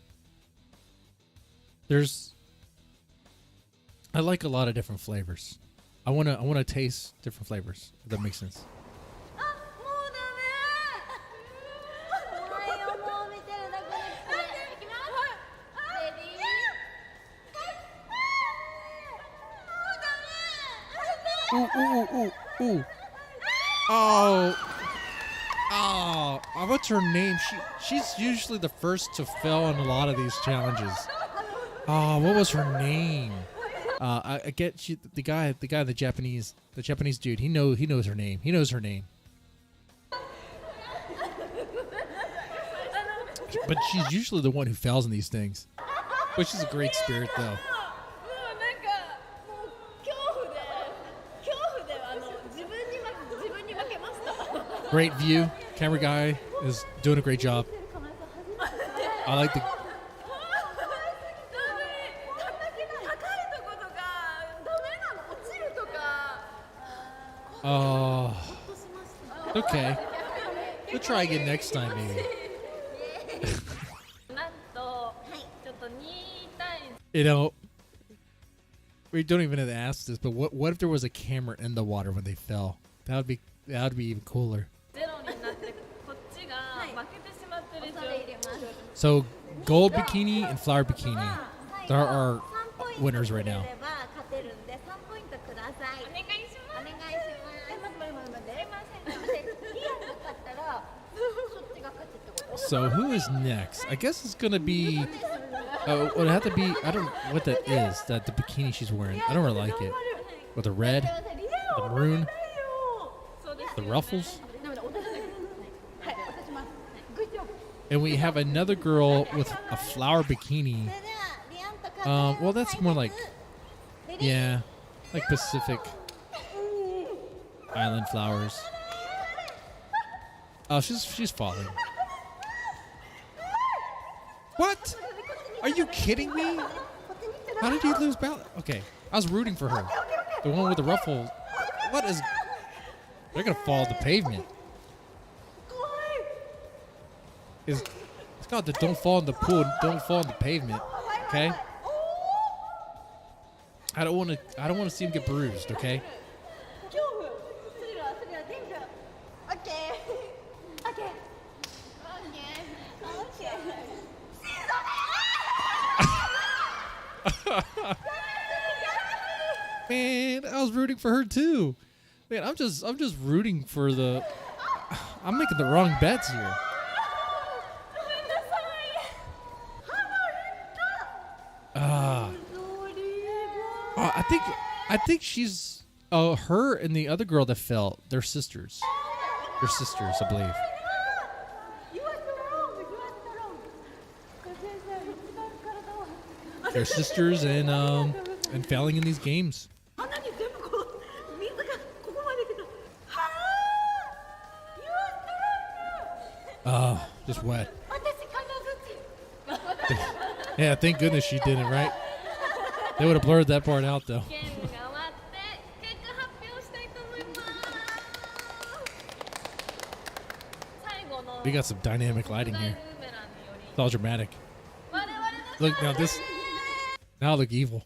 I like a lot of different flavors. I wanna taste different flavors. If that makes sense. Ooh, ooh, ooh, ooh. Oh, what's her name? She's usually the first to fail in a lot of these challenges. Oh, what was her name? I get the guy, the Japanese dude. He knows her name. He knows her name. But she's usually the one who fails in these things. But she's a great spirit, though. Great view. Camera guy is doing a great job. I like the... Oh. Okay. We'll try again next time, maybe. You know, we don't even have to ask this, but what if there was a camera in the water when they fell? That would be even cooler. So, gold bikini and flower bikini. There are winners right now. So who is next? I guess it's gonna be. It would have to be. I don't know what that is. That the bikini she's wearing. I don't really like it. With the red, the maroon, the ruffles. And we have another girl with a flower bikini. Well, that's more like, yeah, like Pacific Island flowers. Oh, she's falling. What? Are you kidding me? How did you lose balance? Okay, I was rooting for her. The one with the ruffles. What is? They're gonna fall to the pavement. It's called the don't fall in the pool, don't fall in the pavement. Okay. I don't want to see him get bruised. Okay. Man, I was rooting for her too. Man, I'm just rooting for the. I'm making the wrong bets here. I think she's. Oh, her and the other girl that fell, they're sisters. They're sisters, I believe. They're sisters and failing in these games. Oh, just wet. Yeah, thank goodness she didn't, right? They would have blurred that part out, though. We got some dynamic lighting here. It's all dramatic. Look, now this... Now I look evil.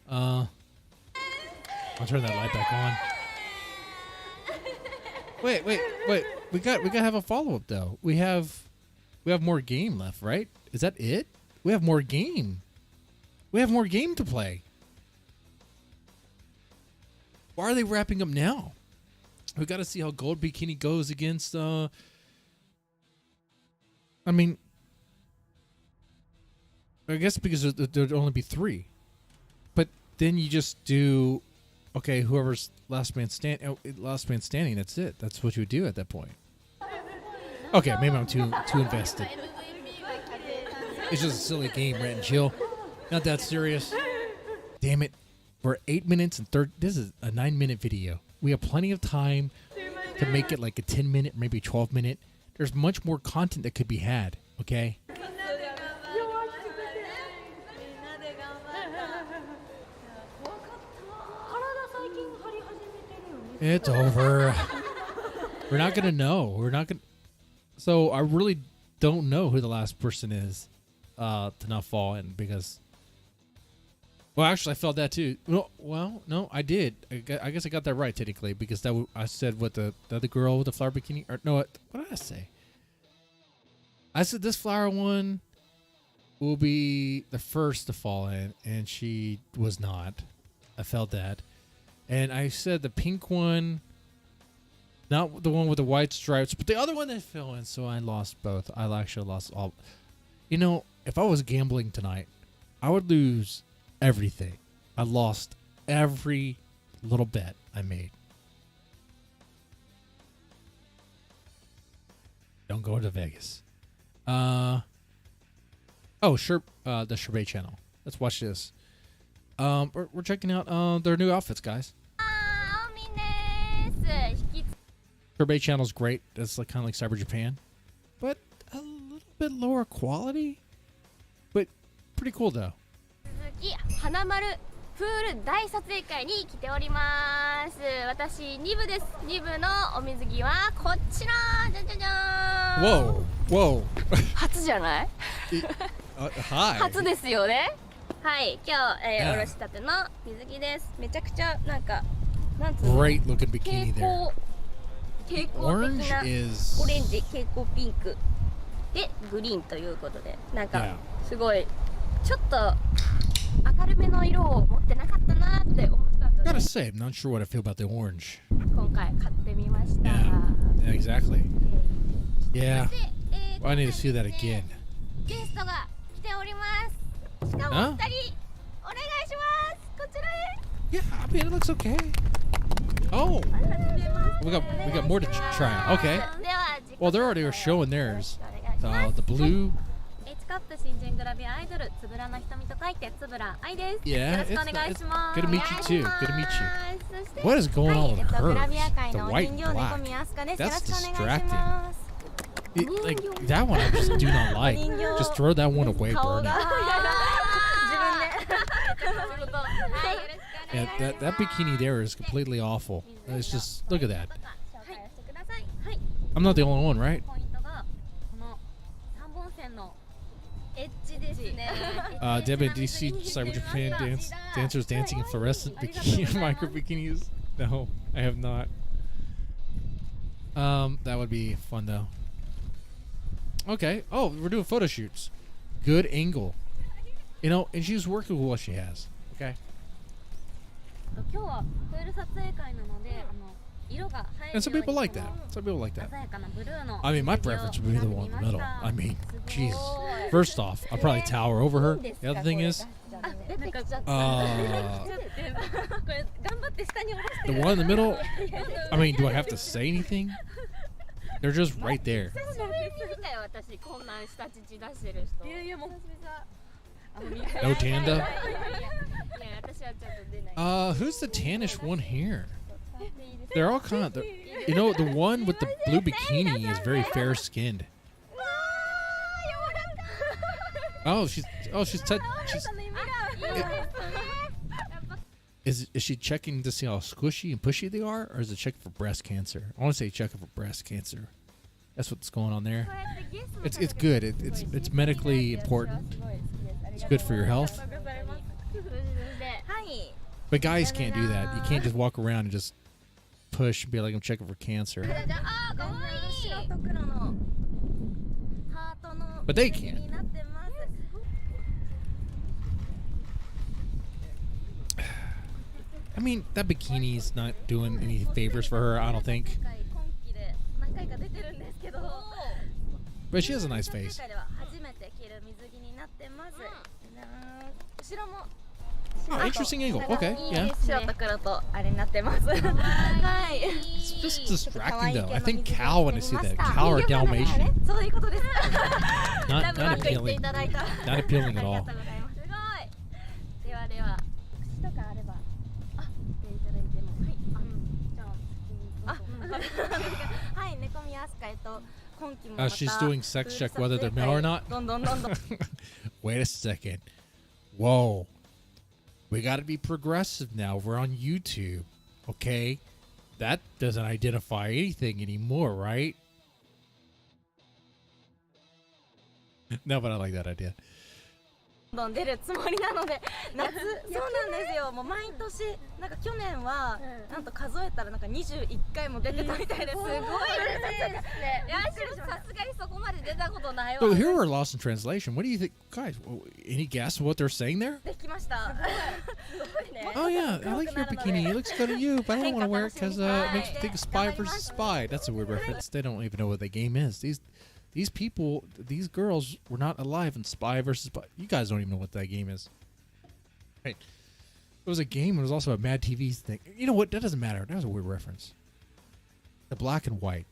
I'll turn that light back on. Wait. We gotta have a follow-up, though. We have more game left, right? Is that it? We have more game. We have more game to play. Why are they wrapping up now? We got to see how Gold Bikini goes against I mean, I guess because there'd only be 3. But then you just do, okay, whoever's last man standing, that's it. That's what you would do at that point. Okay, maybe I'm too invested. It's just a silly game, Rant and Chill. Not that serious. Damn it. We're 8 minutes and 30. This is a 9-minute video. We have plenty of time to make it like a 10-minute, maybe 12-minute. There's much more content that could be had, okay? It's over. We're not going to know. We're not going to. So I really don't know who the last person is to not fall in because. Well, actually, I felt that too. Well, no, I did. I guess I got that right technically because I said what the other girl with the flower bikini. Or no, what did I say? I said this flower one will be the first to fall in, and she was not. I felt that. And I said the pink one, not the one with the white stripes, but the other one that fell in, so I lost both. I actually lost all. You know, if I was gambling tonight, I would lose everything. I lost every little bet I made. Don't go to Vegas. Oh, sure. The Sherbet channel. Let's watch this. We're checking out their new outfits, guys. Sherbet channel's great. It's like kind of like Cyber Japan, but a little bit lower quality, but pretty cool though. 花丸プール大撮影会に来ております。私2部です。2部のお水着はこちら。じゃじゃじゃーん。Whoa. 初じゃない？ Hi. 初ですよね。はい、今日、おろしたての水着です。めちゃくちゃなんかなんつうの Great looking bikini there. 蛍光的な is オレンジ、蛍光ピンクでグリーンということで、なんかすごいちょっと明るめの色を持ってなかったなって思ったので Gotta say, I'm not sure what I feel about the orange. 今回買ってみました。 Yeah, exactly. Yeah. で Well, I need to see that again. ゲストが来ております。しかも2人お願いします。こちらへ。 Yeah, I mean it looks okay. Oh, we got more to try out. Okay. Well, they already were showing theirs. The blue. エチカップ新人グラビアアイドルつぶらな瞳と書いてつぶら愛です。 Yeah, よろしくお願いします。 good to meet you too. Good to meet you. What is going on with グラ her? ビア界 The の white 人 and 形猫 black. 宮スカです。 That's よろしくお願いします。 Like that one, I just do not like. Just throw that one away, 顔 burn が it. 自分で。はい、よろしくお願い Yeah, します。 that bikini there is completely awful. It's just look at that. 紹介してください。はい。 I'm not the only one, right? ポイントがこの三本線のエッジですね。 Devin, do you see Cyber Japan dancers dancing in fluorescent bikini micro bikinis? No, I have not. That would be fun though. Okay. Oh, we're doing photo shoots. Good angle. You know, and she's working with what she has. Okay. 今日はプール撮影会なので、色が入る And some ように people like that. Some people like that. 鮮やかなブルーの I mean, my 水着を preference would be the 選んで one み in ま the し middle. た。 I mean, すごい Jesus. First off, I'll probably tower over her. The other thing is, あ、出てきちゃった uh, これ頑張って下に下ろして the one in the middle. I mean, do I have to say anything? They're just right there. 久しぶりに見たよ、私こんなん下乳出してる人。いやいやもう No Tanda. いや私はちょっと出ない。 Who's the tannish one here? They're all kind of, you know, the one with the blue bikini is very fair skinned. Oh, she's is she checking to see how squishy and pushy they are, or is it checking for breast cancer? I want to say checking for breast cancer. That's what's going on there. It's good. It's medically important. It's good for your health. But guys can't do that. You can't just walk around and just push and be like, I'm checking for cancer. But they can't. I mean, that bikini's not doing any favors for her, I don't think. But she has a nice face. 世界では初めて着る水着になってます。後ろも Oh, interesting angle. Okay, yeah. 白と黒とあれになってます。はい。 It's just distracting though. I think Cal when I see that. Cal or Dalmatian. そういうことです。 Not うまく言ってい appealing. ただいた。 Not appealing at ありが all. とうございます。すごい。ではでは、口とかあれば、あ、言っていただいても、はい。じゃあ、はい、猫宮飛鳥と今期もまた She's doing sex check whether they're male or not. どんどんどんどん。 Wait a second. Whoa. We got to be progressive now. We're on YouTube. Okay? That doesn't identify anything anymore, right? No, but I like that idea. どんどん出るつもりなので、夏、そうなんですよ。もう毎年、なんか去年は、なんと数えたらなんか21回も出てたみたいです。すごいですね。いや、さすがにそこまで出たことないわ。 So here we're lost in translation. What do you think? Guys, any guess what they're saying there? できました。すごいね。 Oh, yeah. I like your bikini. It looks good on you, but I don't want to wear it because it makes me think of spy versus spy. That's a weird reference. They don't even know what the game is. These people, these girls were not alive in Spy versus Spy. You guys don't even know what that game is. Right. It was a game. It was also a Mad TV thing. You know what? That doesn't matter. That was a weird reference. The black and white.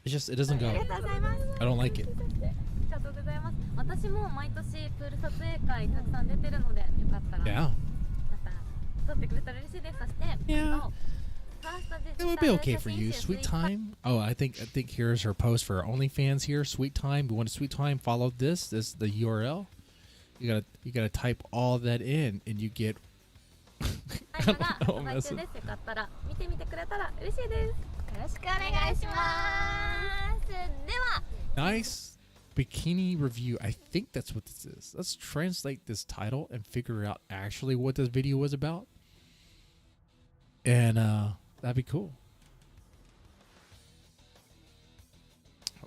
It's just, it doesn't go. ありがとうございます。 I don't like it. ありがとうございます。私も毎年プール撮影会たくさん出てるので、よかったら。 Yeah. また撮ってくれたら嬉しいです。そして、 Yeah. It would be okay for you. Sweet Time. Oh, I think here's her post for our OnlyFans here. Sweet Time. You want a Sweet Time? Follow this. This is the URL. You gotta type all that in, and you get. I don't know. I'm messing. よかったら見てみてくれたら嬉しいです。よろしくお願いします。では、 Nice bikini review. I think that's what this is. Let's translate this title and figure out actually what this video was about. And that'd be cool.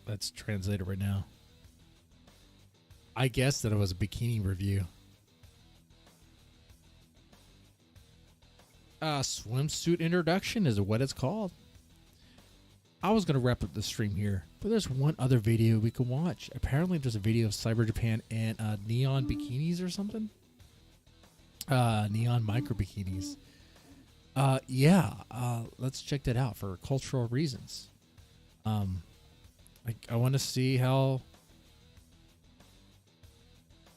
Let's translate it right now. I guess that it was a bikini review. Swimsuit introduction is what it's called. I was going to wrap up the stream here, but there's one other video we can watch. Apparently there's a video of Cyber Japan and neon bikinis or something. Neon micro bikinis. Let's check that out for cultural reasons. I want to see how.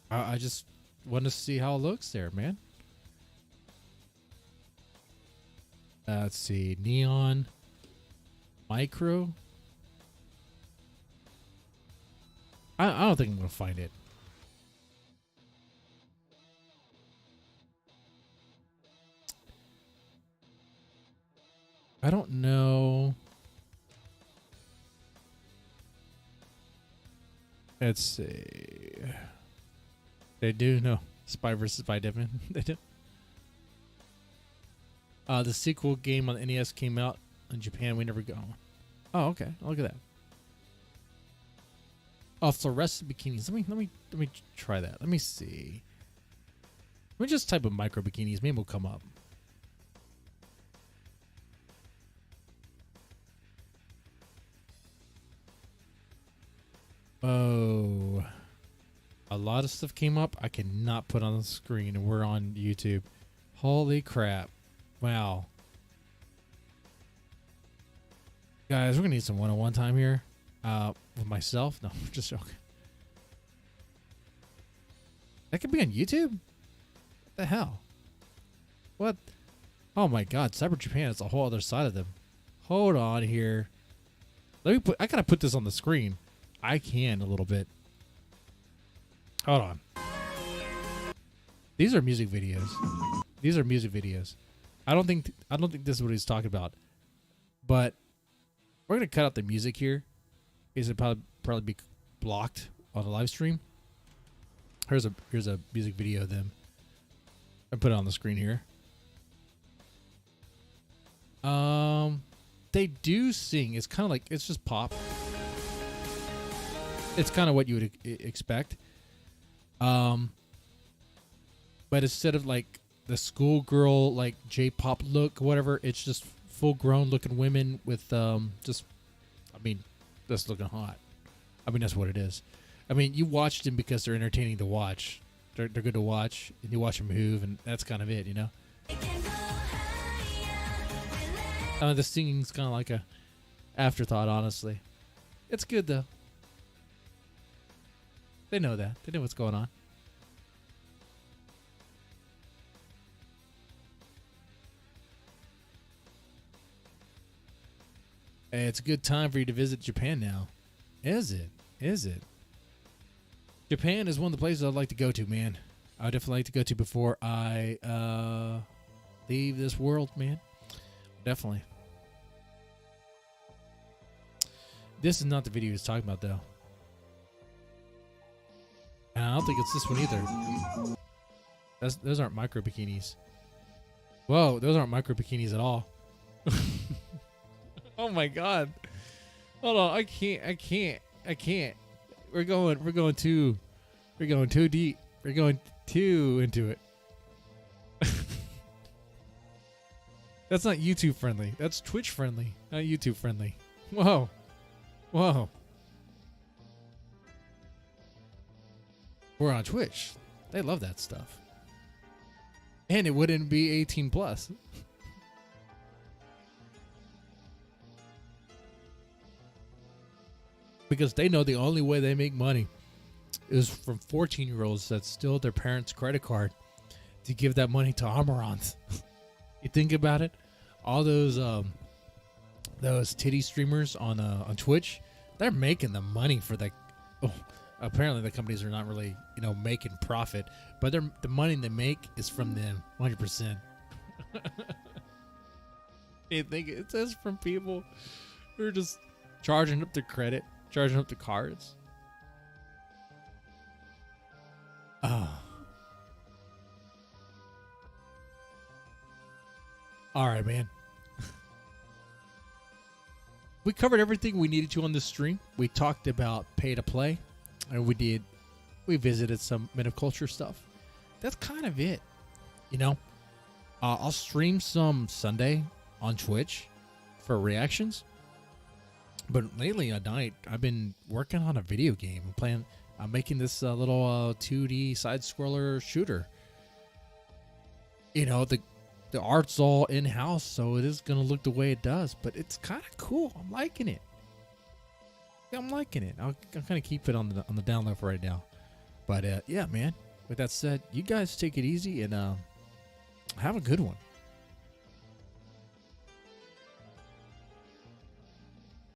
I just want to see how it looks there, man. Let's see, neon micro. I don't think I'm gonna find it. I don't know. Let's see. They do know Spy versus Spy, Devin. They do. The sequel game on the NES came out in Japan. We never go. Oh, okay. Look at that. Oh, fluorescent bikinis. Let me try that. Let me see. Let me just type in micro bikinis. Maybe it'll come up. Oh, a lot of stuff came up I cannot put on the screen, and we're on YouTube. Holy crap. Wow. Guys, we're gonna need some one-on-one time here. With myself? No, I'm just joking. That could be on YouTube? What the hell? What? Oh my god, Cyber Japan is a whole other side of them. Hold on here. I gotta put this on the screen. I can a little bit. Hold on. These are music videos. These are music videos. I don't think this is what he's talking about. But we're gonna cut out the music here. Because it'll probably be blocked on the live stream. Here's a music video of them. I put it on the screen here. They do sing. It's kind of like, it's just pop. It's kind of what you would expect. But instead of like the schoolgirl like J-pop look, whatever, it's just full-grown looking women with just looking hot. I mean, that's what it is. I mean, you watch them because they're entertaining to watch. They're good to watch, and you watch them move, and that's kind of it, you know? The singing's kind of like a afterthought, honestly. It's good, though. They know that. They know what's going on. Hey, it's a good time for you to visit Japan now. Is it? Is it? Japan is one of the places I'd like to go to, man. I'd definitely like to go to before I leave this world, man. Definitely. This is not the video he's talking about, though. And I don't think it's this one either. Those aren't micro bikinis. Whoa, those aren't micro bikinis at all. Oh my god. Hold on, I can't. We're going too deep. We're going too into it. That's not YouTube friendly. That's Twitch friendly, not YouTube friendly. Whoa. Whoa. We're on Twitch. They love that stuff. And it wouldn't be 18 plus. Because they know the only way they make money is from 14-year-olds that steal their parents' credit card to give that money to Amarants. You think about it, all those titty streamers on Twitch, they're making the money for that. Oh, apparently the companies are not really, making profit, but the money they make is from them 100%. You think it says from people who are just charging up their credit, charging up the cards. Ah. All right, man. We covered everything we needed to on this stream. We talked about pay to play, and we visited some men of culture stuff. That's kind of it. I'll stream some Sunday on Twitch for reactions. But lately at night, I've been working on a video game. I'm making this little 2D side-scroller shooter. The art's all in-house, so it is going to look the way it does. But it's kind of cool. I'm liking it. I'll kind of keep it on the down low for right now. But yeah, man. With that said, you guys take it easy and have a good one.